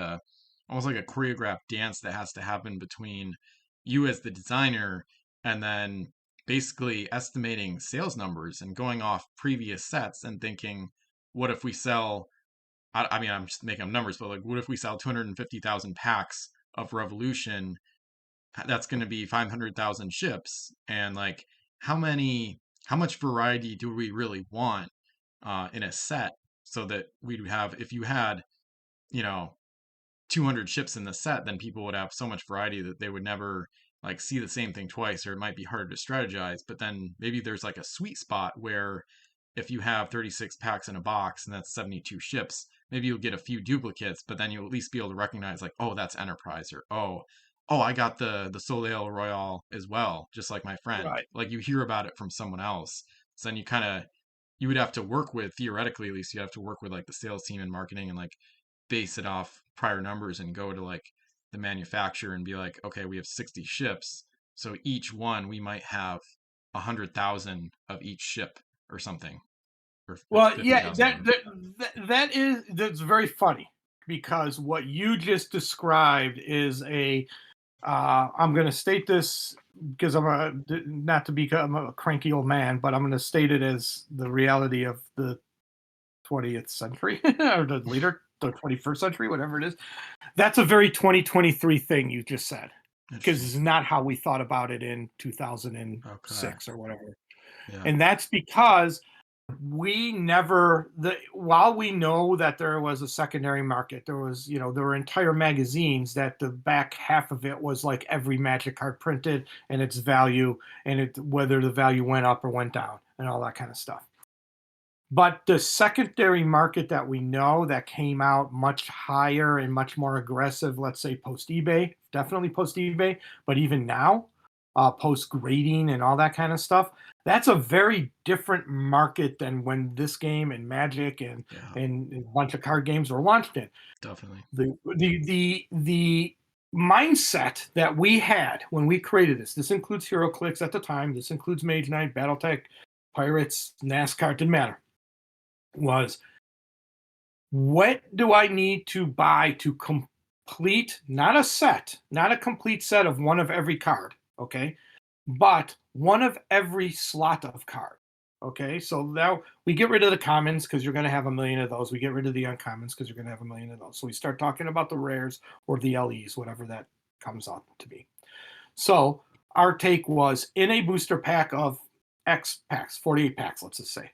almost like a choreographed dance that has to happen between you as the designer and then basically estimating sales numbers and going off previous sets and thinking, what if we sell, I mean, I'm just making up numbers, but like, what if we sell 250,000 packs of Revolution? That's going to be 500,000 ships. And like, how much variety do we really want in a set so that we'd have, if you had, you know, 200 ships in the set, then people would have so much variety that they would never like see the same thing twice, or it might be harder to strategize. But then maybe there's like a sweet spot where if you have 36 packs in a box and that's 72 ships, maybe you'll get a few duplicates, but then you'll at least be able to recognize like, oh, that's Enterprise, or oh, I got the Soleil Royale as well, just like my friend. Right. Like you hear about it from someone else. So then you would have to work with, theoretically at least, you have to work with like the sales team and marketing and like base it off prior numbers and go to like the manufacturer and be like, okay, we have 60 ships, so each one we might have 100,000 of each ship or something, or Well, yeah, 50,000 of them. that's very funny, because what you just described is a I'm going to state this because not to become a cranky old man, but I'm going to state it as the reality of the 20th century or the 21st century, whatever it is. That's a very 2023 thing you just said, because it's not how we thought about it in 2006 or whatever. Yeah. And that's because while we know that there was a secondary market, there were entire magazines that the back half of it was like every Magic card printed and its value, and whether the value went up or went down and all that kind of stuff. But the secondary market that we know that came out much higher and much more aggressive, let's say post eBay, definitely post eBay, but even now, post grading and all that kind of stuff, that's a very different market than when this game and Magic and a bunch of card games were launched in. Definitely. The mindset that we had when we created this includes HeroClix at the time, this includes Mage Knight, BattleTech, Pirates, NASCAR, didn't matter, was what do I need to buy to complete, not a complete set of one of every card, okay, but one of every slot of card. Okay, so now we get rid of the commons because you're going to have a million of those. We get rid of the uncommons because you're going to have a million of those. So we start talking about the rares or the LEs, whatever that comes out to be. So our take was, in a booster pack of X packs, 48 packs, let's just say,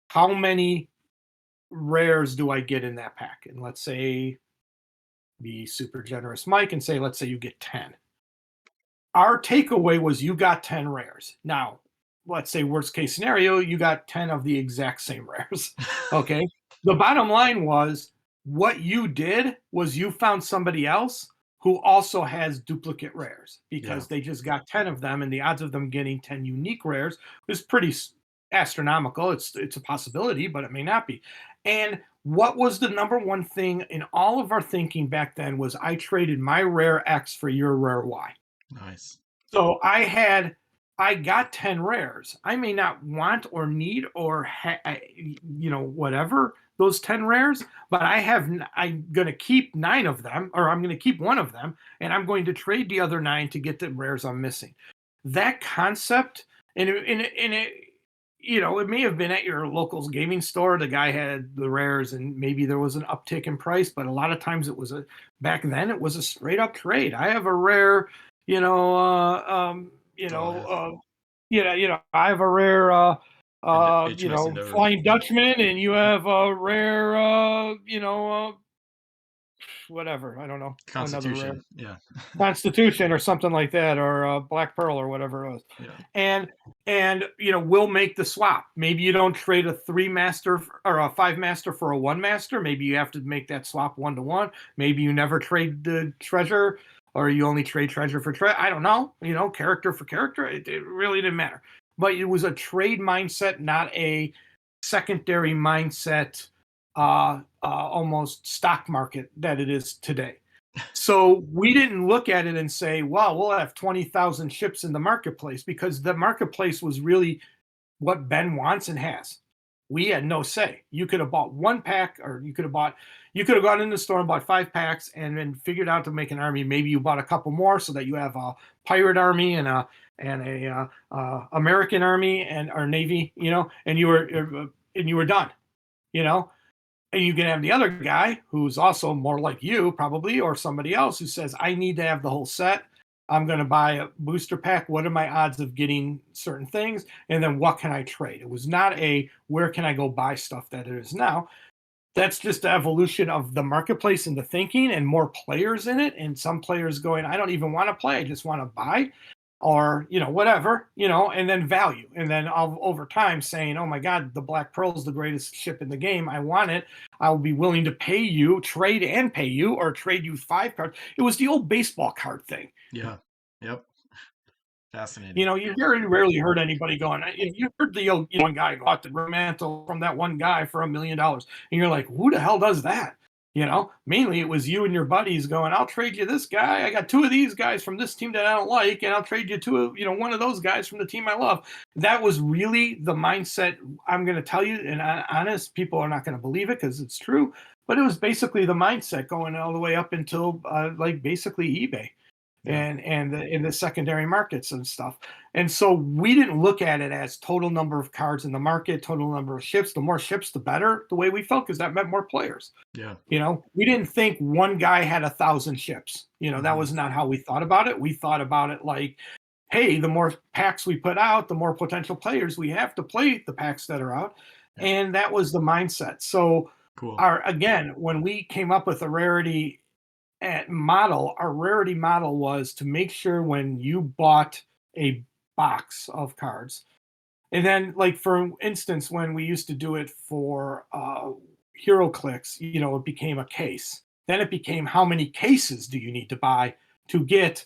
how many rares do I get in that pack? And let's say, be super generous, Mike, and say, let's say you get 10. Our takeaway was you got 10 rares. Now, let's say worst case scenario, you got 10 of the exact same rares. Okay. The bottom line was, what you did was you found somebody else who also has duplicate rares, because they just got 10 of them, and the odds of them getting 10 unique rares is pretty astronomical. It's a possibility, but it may not be. And what was the number one thing in all of our thinking back then was, I traded my rare X for your rare Y. Nice. So I got 10 rares. I may not want or need or whatever those 10 rares, but I'm going to keep 9 of them, or I'm going to keep one of them, and I'm going to trade the other 9 to get the rares I'm missing. That concept, and it may have been at your local gaming store. The guy had the rares, and maybe there was an uptick in price, but a lot of times back then it was a straight up trade. I have a rare, I have a rare, Flying Dutchman, and you have a rare, whatever, I don't know, Constitution, Constitution or something like that, or Black Pearl or whatever it was. Yeah. And we'll make the swap. Maybe you don't trade a 3 master or a 5 master for a 1 master. Maybe you have to make that swap 1-to-1. Maybe you never trade the treasure, or you only trade treasure for treasure. I don't know. Character for character. It really didn't matter. But it was a trade mindset, not a secondary mindset, almost stock market that it is today. So we didn't look at it and say, well, we'll have 20,000 ships in the marketplace, because the marketplace was really what Ben wants and has. We had no say. You could have bought one pack, or you could have gone in the store and bought 5 packs and then figured out to make an army. Maybe you bought a couple more so that you have a pirate army and a American army and or navy, and you were done, you know. And you can have the other guy who's also more like you, probably, or somebody else who says, I need to have the whole set. I'm going to buy a booster pack. What are my odds of getting certain things? And then what can I trade? It was not a where can I go buy stuff that it is now. That's just the evolution of the marketplace and the thinking and more players in it. And some players going, I don't even want to play. I just want to buy or whatever, and then value, and then over time saying, oh my god, the Black Pearl is the greatest ship in the game, I want it, I will be willing to pay you, trade and pay you, or trade you 5 cards. It was the old baseball card thing. Yeah. Yep. Fascinating. You very rarely heard anybody going, you heard the one guy bought the mantle from that one guy for $1 million, and you're like, who the hell does that? Mainly it was you and your buddies going, I'll trade you this guy. I got 2 of these guys from this team that I don't like, and I'll trade you 2 of, one of those guys from the team I love. That was really the mindset. I'm going to tell you, and honest, people are not going to believe it because it's true, but it was basically the mindset going all the way up until like basically eBay. Yeah. And in the secondary markets and stuff. And so we didn't look at it as total number of cards in the market, total number of ships. The more ships, the better, the way we felt, because that meant more players. Yeah. We didn't think one guy had 1,000 ships. That was not how we thought about it. We thought about it like, hey, the more packs we put out, the more potential players we have to play the packs that are out. Yeah. And that was the mindset. So cool. Again, when we came up with a rarity model, our rarity model was to make sure when you bought a box of cards, and then like for instance, when we used to do it for hero clicks, it became a case. Then it became how many cases do you need to buy to get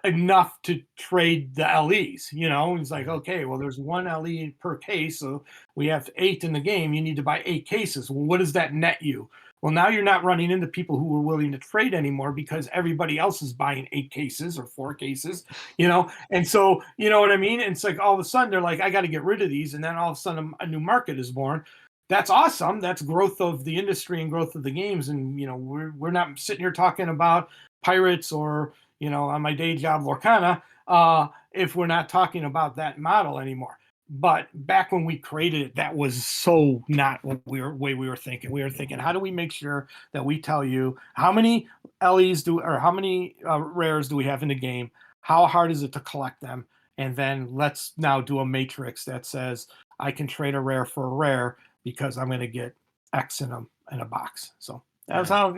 enough to trade the LEs. It's like, okay, well, there's 1 LE per case, so we have 8 in the game. You need to buy 8 cases. Well, what does that net you? Well, now you're not running into people who are willing to trade anymore because everybody else is buying 8 cases or 4 cases, And so, you know what I mean? And it's like all of a sudden they're like, I got to get rid of these. And then all of a sudden a new market is born. That's awesome. That's growth of the industry and growth of the games. And, we're not sitting here talking about pirates or, on my day job, Lorcana, if we're not talking about that model anymore. But back when we created it, that was so not what we were thinking. We were thinking, how do we make sure that we tell you how many LEs or how many rares do we have in the game? How hard is it to collect them? And then let's now do a matrix that says I can trade a rare for a rare because I'm going to get X in a box. So that's how.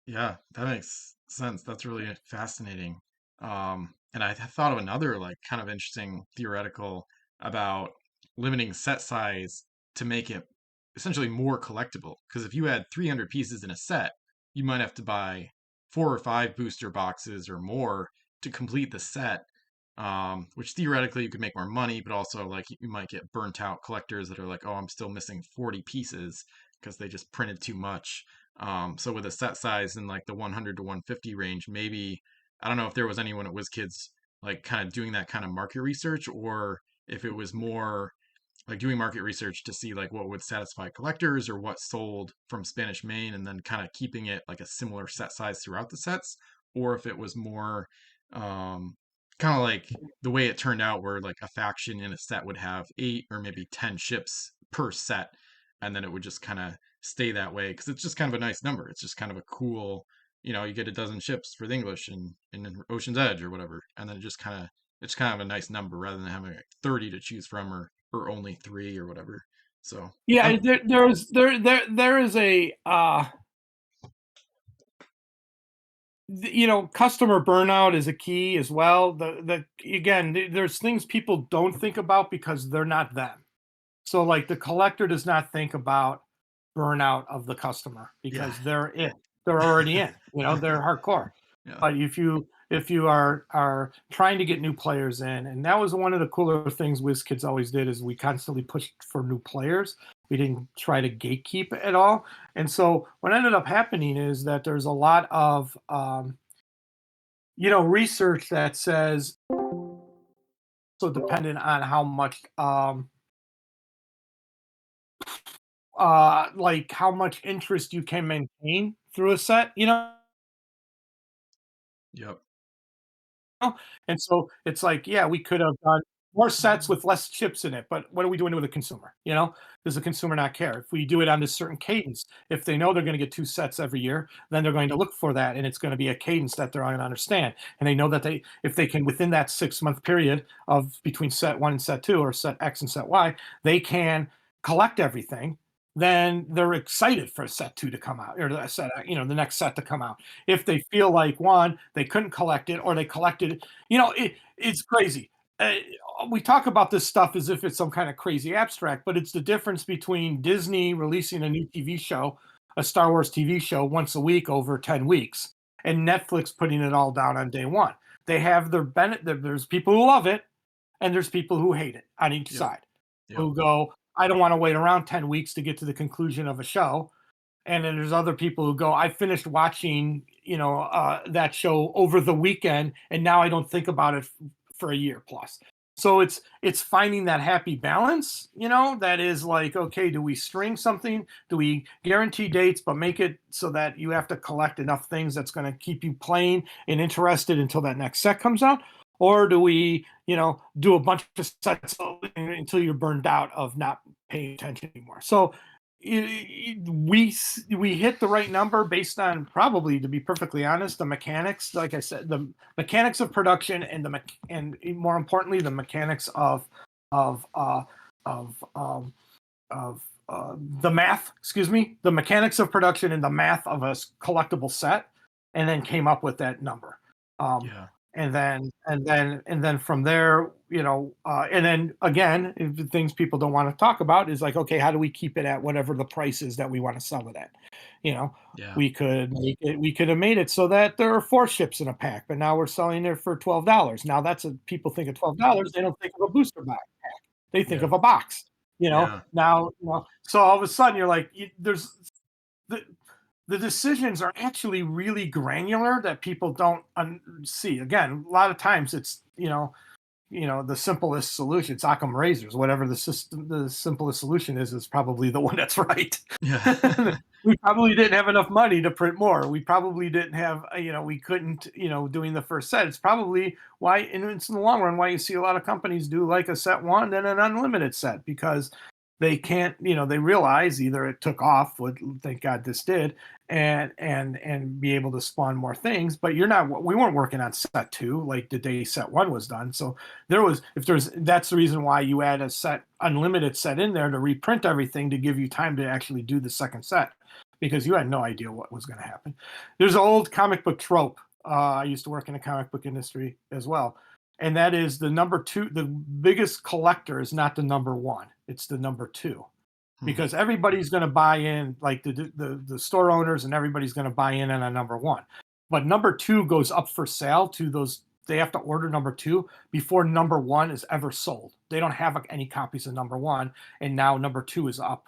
Yeah, that makes sense. That's really fascinating. And I thought of another like kind of interesting theoretical about limiting set size to make it essentially more collectible. Because if you had 300 pieces in a set, you might have to buy 4 or 5 booster boxes or more to complete the set. Which theoretically you could make more money, but also like you might get burnt out collectors that are like, oh, I'm still missing 40 pieces because they just printed too much. So with a set size in like the 100 to 150 range, maybe I don't know if there was anyone at WizKids like kind of doing that kind of market research, or if it was more like doing market research to see like what would satisfy collectors or what sold from Spanish Main, and then kind of keeping it like a similar set size throughout the sets, or if it was more kind of like the way it turned out, where like a faction in a set would have 8 or maybe 10 ships per set, and then it would just kind of stay that way because it's just kind of a nice number. It's just kind of a cool, you get a dozen ships for the English in Ocean's Edge or whatever, and then it's kind of a nice number rather than having like 30 to choose from or only 3 or whatever. So yeah, there is a customer burnout is a key as well. Again, there's things people don't think about because they're not them. So like the collector does not think about burnout of the customer because they're already in, they're hardcore. Yeah. But if you are trying to get new players in, and that was one of the cooler things WizKids always did, is we constantly pushed for new players. We didn't try to gatekeep at all. And so what ended up happening is that there's a lot of research that says so dependent on how much like how much interest you can maintain through a set, you know? Yep. And so it's like, yeah, we could have done more sets with less chips in it, but what are we doing with the consumer? You know, does the consumer not care? If we do it on a certain cadence, if they know they're going to get 2 sets every year, then they're going to look for that, and it's going to be a cadence that they're going to understand. And they know that if they can, within that 6 month period of between set one and set two, or set X and set Y, they can collect everything. Then they're excited for set two to come out, or the set, the next set to come out. If they feel like one, they couldn't collect it, or they collected it, it's crazy. Uh, we talk about this stuff as if it's some kind of crazy abstract, but it's the difference between Disney releasing a new TV show, a Star Wars TV show once a week over 10 weeks, and Netflix putting it all down on day one. They have their benefit. There's people who love it, and there's people who hate it on each Yep. side, Yep. who go, I don't want to wait around 10 weeks to get to the conclusion of a show. And then there's other people who go, I finished watching, that show over the weekend, and now I don't think about it for a year plus. So it's finding that happy balance, that is like, okay, do we string something? Do we guarantee dates, but make it so that you have to collect enough things that's going to keep you playing and interested until that next set comes out? Or do we, do a bunch of sets until you're burned out of not paying attention anymore? So we hit the right number based on, probably, to be perfectly honest, the mechanics. Like I said, the mechanics of production, and more importantly, the mechanics of uh, of the math. Excuse me, the mechanics of production and the math of a collectible set, and then came up with that number. Um, Yeah. and then from there, and then again, the things people don't want to talk about is like, okay, how do we keep it at whatever the price is that we want to sell it at? you know Yeah. we could have made it so that there are 4 ships in a pack, but now we're selling it for $12. Now that's a people think of $12, they don't think of a booster pack, they think Yeah. of a box. Yeah. Now, so all of a sudden you're like, there's the the decisions are actually really granular that people don't see. Again, a lot of times it's, the simplest solution. It's Occam razors. Whatever the simplest solution is probably the one that's right. Yeah. We probably didn't have enough money to print more. We probably didn't have, we couldn't, doing the first set. It's probably why, and it's in the long run, why you see a lot of companies do like a set one and an unlimited set, because they can't, they realize either it took off, what, thank God this did, and be able to spawn more things. But we weren't working on set two like the day set one was done. So that's the reason why you add a unlimited set in there to reprint everything, to give you time to actually do the second set, because you had no idea what was going to happen. There's an old comic book trope. I used to work in the comic book industry as well, and that is the number two. The biggest collector is not the number one; it's the number two, Hmm. because everybody's going to buy in, like the store owners, and everybody's going to buy in on a number one. But number two goes up for sale to those. They have to order number two before number one is ever sold. They don't have any copies of number one, and now number two is up,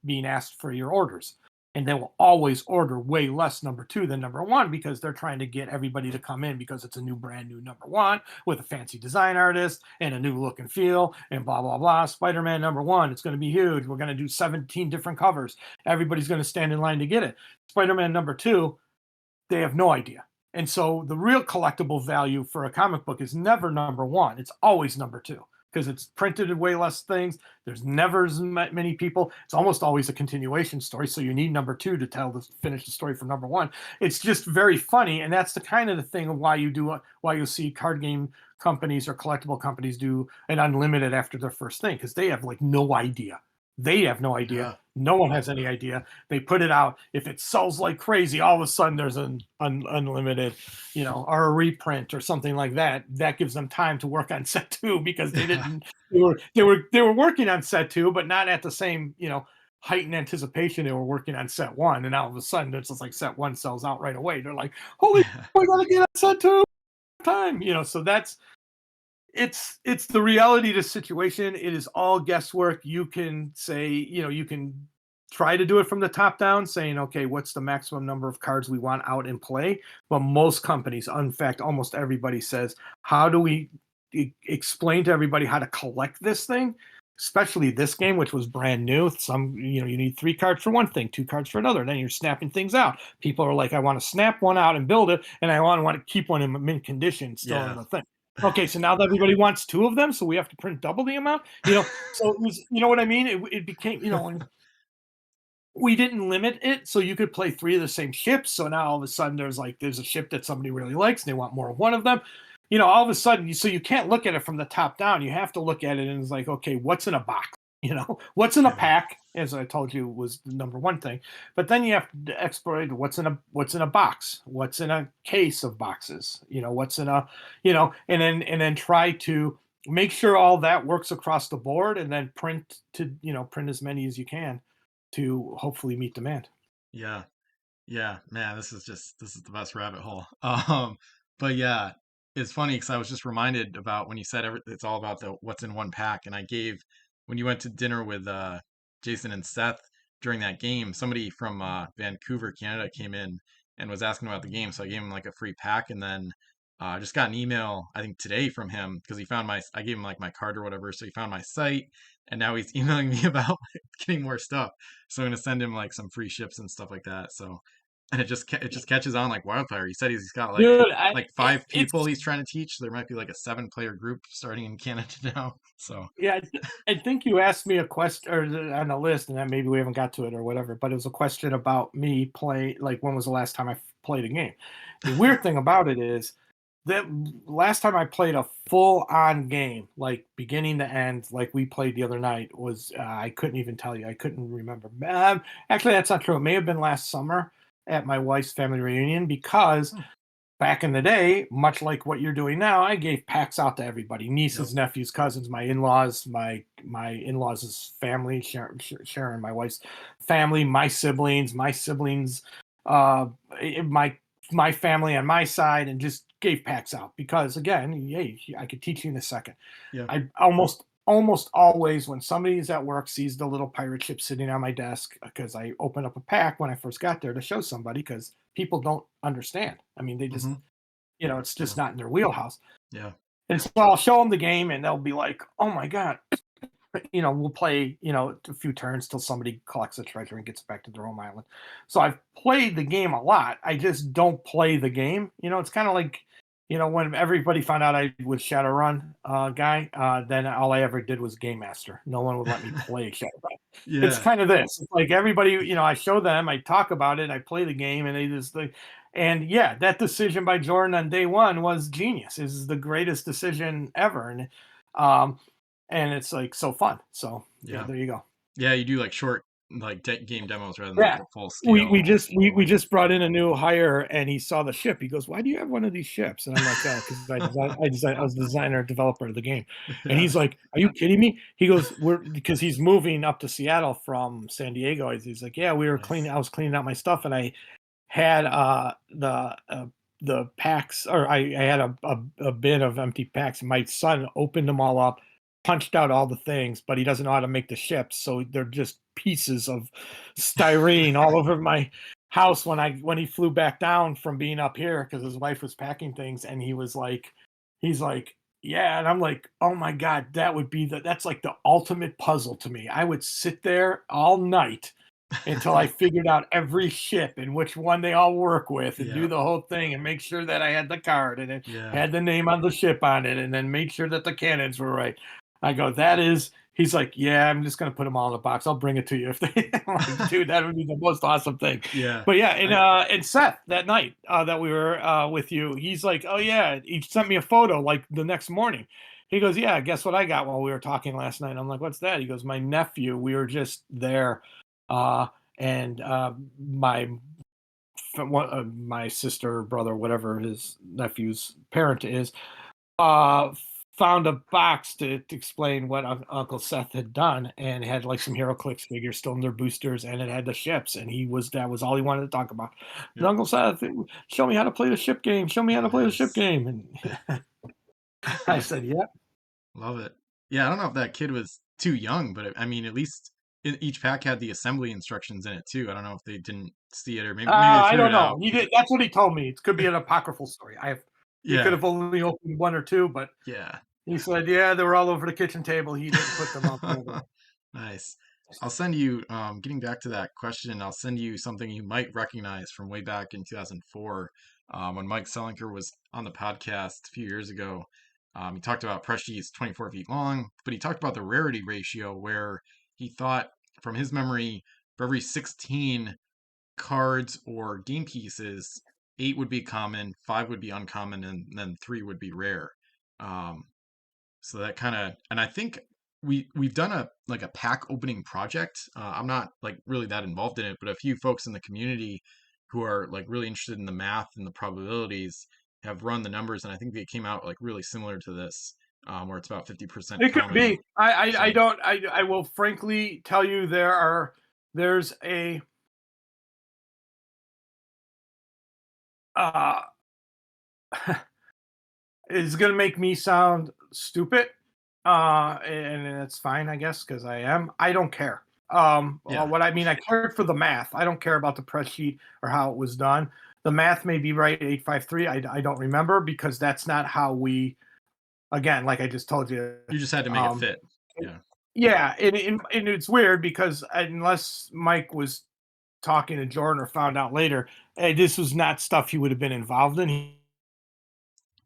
being asked for your orders. And they will always order way less number two than number one, because they're trying to get everybody to come in, because it's a brand new number one with a fancy design artist and a new look and feel and blah, blah, blah. Spider-Man number one, it's going to be huge. We're going to do 17 different covers. Everybody's going to stand in line to get it. Spider-Man number two, they have no idea. And so the real collectible value for a comic book is never number one. It's always number two, because it's printed in way less things. There's never as many people. It's almost always a continuation story. So you need number two to finish the story from number one. It's just very funny. And that's the kind of the thing of why you see card game companies or collectible companies do an unlimited after their first thing, because they have like no idea. They have no idea. Yeah. No one has any idea. They put it out. If it sells like crazy, all of a sudden there's an unlimited, or a reprint or something like that. That gives them time to work on set two, because they didn't. They were working on set two, but not at the same, heightened anticipation they were working on set one. And all of a sudden it's just like set one sells out right away. They're like, holy, we gotta get on set two time. So it's the reality of the situation. It is all guesswork. You can say, you can try to do it from the top down, saying, okay, what's the maximum number of cards we want out in play? But most companies, in fact, almost everybody says, how do we explain to everybody how to collect this thing? especially this game, which was brand new. You need 3 cards for one thing, 2 cards for another. Then you're snapping things out. People are like, I want to snap one out and build it, and I want to keep one in mint condition still in Yeah. the thing. Okay, so now that everybody wants 2 of them, so we have to print double the amount. So it was, you know what I mean? It became, and we didn't limit it, so you could play 3 of the same ships. So now all of a sudden there's a ship that somebody really likes, and they want more of one of them. All of a sudden, so you can't look at it from the top down. You have to look at it and it's like, okay, what's in a box? What's in a Yeah. pack, as I told you, was the number one thing. But then you have to explore what's in a box, what's in a case of boxes, what's in a, and then try to make sure all that works across the board, and then print as many as you can to hopefully meet demand. Yeah. Yeah, man, this is the best rabbit hole. But yeah, it's funny because I was just reminded about when you said it's all about the what's in one pack, and I gave when you went to dinner with Jason and Seth during that game, somebody from Vancouver, Canada, came in and was asking about the game, so I gave him like a free pack, and then I just got an email I think today from him because he found I gave him like my card or whatever, so he found my site, and now he's emailing me about getting more stuff. So I'm gonna send him like some free ships and stuff like that. So and it just catches on like wildfire. He said he's got Dude, like it, 5 people he's trying to teach. There might be like a 7-player group starting in Canada now. So yeah, I think you asked me a question or on a list, and then maybe we haven't got to it or whatever. But it was a question about me play. Like, when was the last time I played a game? The weird thing about it is that last time I played a full-on game, like beginning to end, like we played the other night, was I couldn't even tell you. I couldn't remember. Actually, that's not true. It may have been last summer at my wife's family reunion, because hmm, back in the day, much like what you're doing now, I gave packs out to everybody: yep. nieces, nephews, cousins, my in-laws, my in-laws' family, Sharon, my wife's family, my siblings, uh, my family on my side, and just gave packs out because, again, hey, I could teach you in a second. Yeah. I almost always, when somebody's at work, sees the little pirate ship sitting on my desk, because I open up a pack when I first got there to show somebody, because people don't understand. I mean, they just, Hmm. it's Yeah. just not in their wheelhouse. Yeah. And so I'll show them the game, and they'll be like, "Oh my god!" We'll play, a few turns till somebody collects the treasure and gets back to their home island. So I've played the game a lot. I just don't play the game. It's kind of like, when everybody found out I was Shadowrun guy, then all I ever did was Game Master. No one would let me play Shadowrun. It's Yeah. kind of this. It's like everybody, I show them, I talk about it, I play the game, and they just like, and yeah, that decision by Jordan on day one was genius. Is the greatest decision ever, um, and it's like so fun. So yeah, Yeah. there you go. Yeah. You do like short like game demos rather than like Yeah. the full We scale. we just we just brought in a new hire, and he saw the ship. He goes, "Why do you have one of these ships?" And I'm like, "Oh, because I was the designer developer of the game." And Yeah. he's like, "Are you kidding me?" He goes, "We're," because he's moving up to Seattle from San Diego. He's like, "Yeah, we were cleaning. Nice. I was cleaning out my stuff, and I had the packs, or I had a bin of empty packs. And my son opened them all up, punched out all the things, but he doesn't know how to make the ships, so they're just pieces of styrene all over my house when he flew back down from being up here, because his wife was packing things, and he's like, yeah, and I'm like, oh my god, that's like the ultimate puzzle to me. I would sit there all night until I figured out every ship and which one they all work with, and do Yeah. the whole thing, and make sure that I had the card and it Yeah. had the name on the ship on it, and then make sure that the cannons were right. I go, that is, he's like, yeah, I'm just gonna put them all in a box. I'll bring it to you if they. I'm like, dude, that would be the most awesome thing. Yeah. But yeah, and I and Seth, that night that we were with you, he's like, oh yeah, he sent me a photo like the next morning. He goes, yeah, guess what I got while we were talking last night? I'm like, what's that? He goes, my nephew. We were just there. Uh, and my sister, brother, whatever his nephew's parent is, uh, found a box to explain what Uncle Seth had done, and had like some HeroClix figures still in their boosters, and it had the ships, and that was all he wanted to talk about. And Yep. Uncle Seth, show me how to play the ship game. Show me how to play the ship Nice. game. And I said, yeah. Love it. Yeah, I don't know if that kid was too young, but I mean, at least each pack had the assembly instructions in it too. I don't know if they didn't see it or maybe they I threw don't it know. out. He did. That's what he told me. It could be an apocryphal story. He could Yeah, have only opened one or two, but yeah. He said, "Yeah, they were all over the kitchen table. He didn't put them up there." Nice. I'll send you, getting back to that question, I'll send you something you might recognize from way back in 2004 when Mike Selinker was on the podcast a few years ago. He talked about press sheets 24 feet long, but he talked about the rarity ratio where he thought, from his memory, for every 16 cards or game pieces, 8 would be common, 5 would be uncommon, and then 3 would be rare. Um, so that kind of, and I think we've done a pack opening project. I'm not like really that involved in it, but a few folks in the community who are like really interested in the math and the probabilities have run the numbers, and I think they came out like really similar to this, where it's about 50% It could common. be. I So don't. I will frankly tell you there's a uh it's gonna make me sound stupid, and that's fine, I guess, because I am. I don't care. yeah, What I mean, I care for the math. I don't care about the press sheet or how it was done. The math may be right, 853. I don't remember because that's not how we. Again, like I just told you. you just had to make it fit. Yeah, Yeah, and it's weird because unless Mike was talking to Jordan or found out later, this was not stuff he would have been involved in.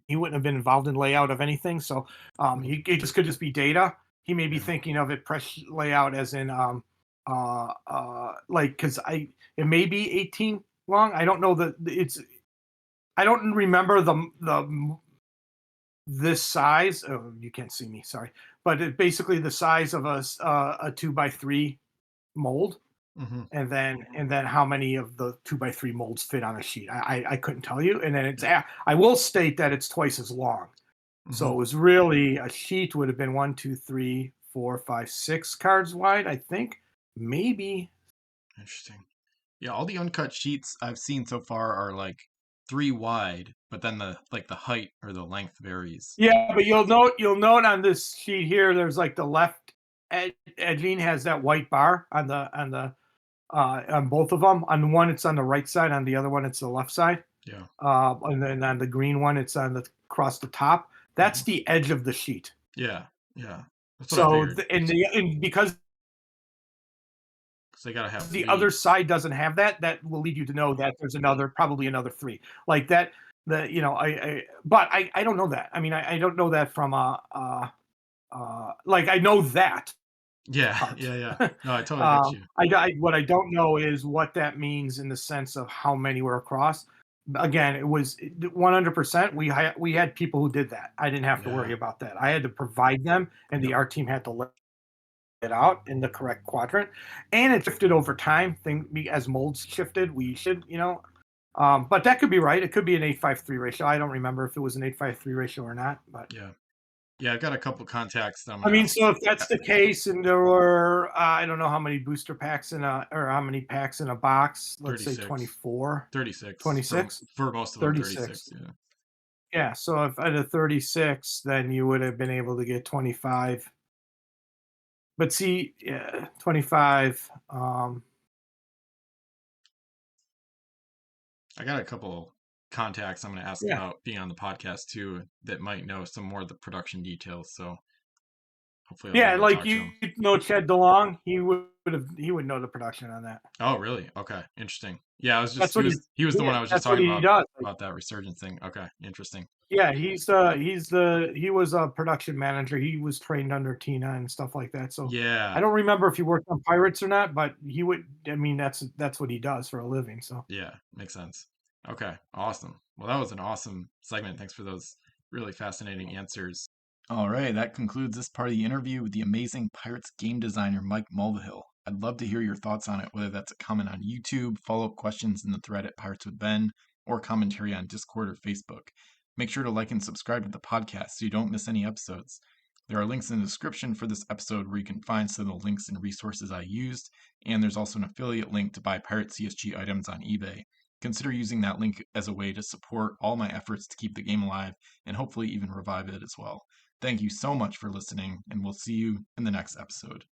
He wouldn't have been involved in layout of anything. So it just could just be data. He may be yeah, thinking of it press layout as in like because it may be 18 long. I don't know that it's I don't remember the this size. Oh, you can't see me, sorry, but basically the size of a 2x3 mold. hmm And then how many of the 2x3 molds fit on a sheet? I couldn't tell you. And then I will state that it's twice as long. So hmm it was really a sheet would have been 1, 2, 3, 4, 5, 6 cards wide, I think. Maybe. Interesting. Yeah, all the uncut sheets I've seen so far are like 3 wide, but then the height or the length varies. Yeah, but you'll note on this sheet here, there's like the left edging has that white bar on both of them. On one, it's on the right side. On the other one, it's the left side. Yeah. And then on the green one, it's on the across the top. That's hmm the edge of the sheet. Yeah. Yeah. That's what I So figured. and because Because they gotta have the other 3. side doesn't have that, that will lead you to know that there's probably another three like that. But I don't know that. I mean, I don't know that from like I know that Yeah. part. Yeah. Yeah. No, I totally get you. What I don't know is what that means in the sense of how many were across. Again, it was 100%. We had people who did that. I didn't have to Yeah. worry about that. I had to provide them, and the Yep. art team had to lay it out in the correct quadrant. And it shifted over time. As molds shifted, we should, but that could be right. It could be an 853 ratio. I don't remember if it was an 853 ratio or not, but Yeah. Yeah. I've got a couple contacts that I'm I gonna mean, ask. so if that's the case, and there were, I don't know how many booster packs or how many packs in a box, let's say 36. 24, 36 26, for most of them. 36. 36. Yeah. Yeah. So if at a 36, then you would have been able to get 25. But see, yeah, 25. I got a couple contacts I'm gonna ask Yeah. about being on the podcast too that might know some more of the production details. So hopefully I'll be Yeah. able to Like talk to them. Chad DeLong, he would know the production on that. Oh, really? Okay, interesting. Yeah, I was just That's what he was the one yeah, I was just that's what talking he does. Like, about that resurgence thing. Okay, interesting. yeah, he was a production manager. He was trained under Tina and stuff like that. So I Yeah, don't remember if he worked on Pirates or not, but he would. I mean, that's what he does for a living. So yeah, makes sense. Okay, awesome. Well, that was an awesome segment. Thanks for those really fascinating answers. All right, that concludes this part of the interview with the amazing Pirates game designer Mike Mulvihill. I'd love to hear your thoughts on it, whether that's a comment on YouTube, follow-up questions in the thread at Pirates with Ben, or commentary on Discord or Facebook. Make sure to like and subscribe to the podcast so you don't miss any episodes. There are links in the description for this episode where you can find some of the links and resources I used, and there's also an affiliate link to buy Pirate CSG items on eBay. Consider using that link as a way to support all my efforts to keep the game alive and hopefully even revive it as well. Thank you so much for listening, and we'll see you in the next episode.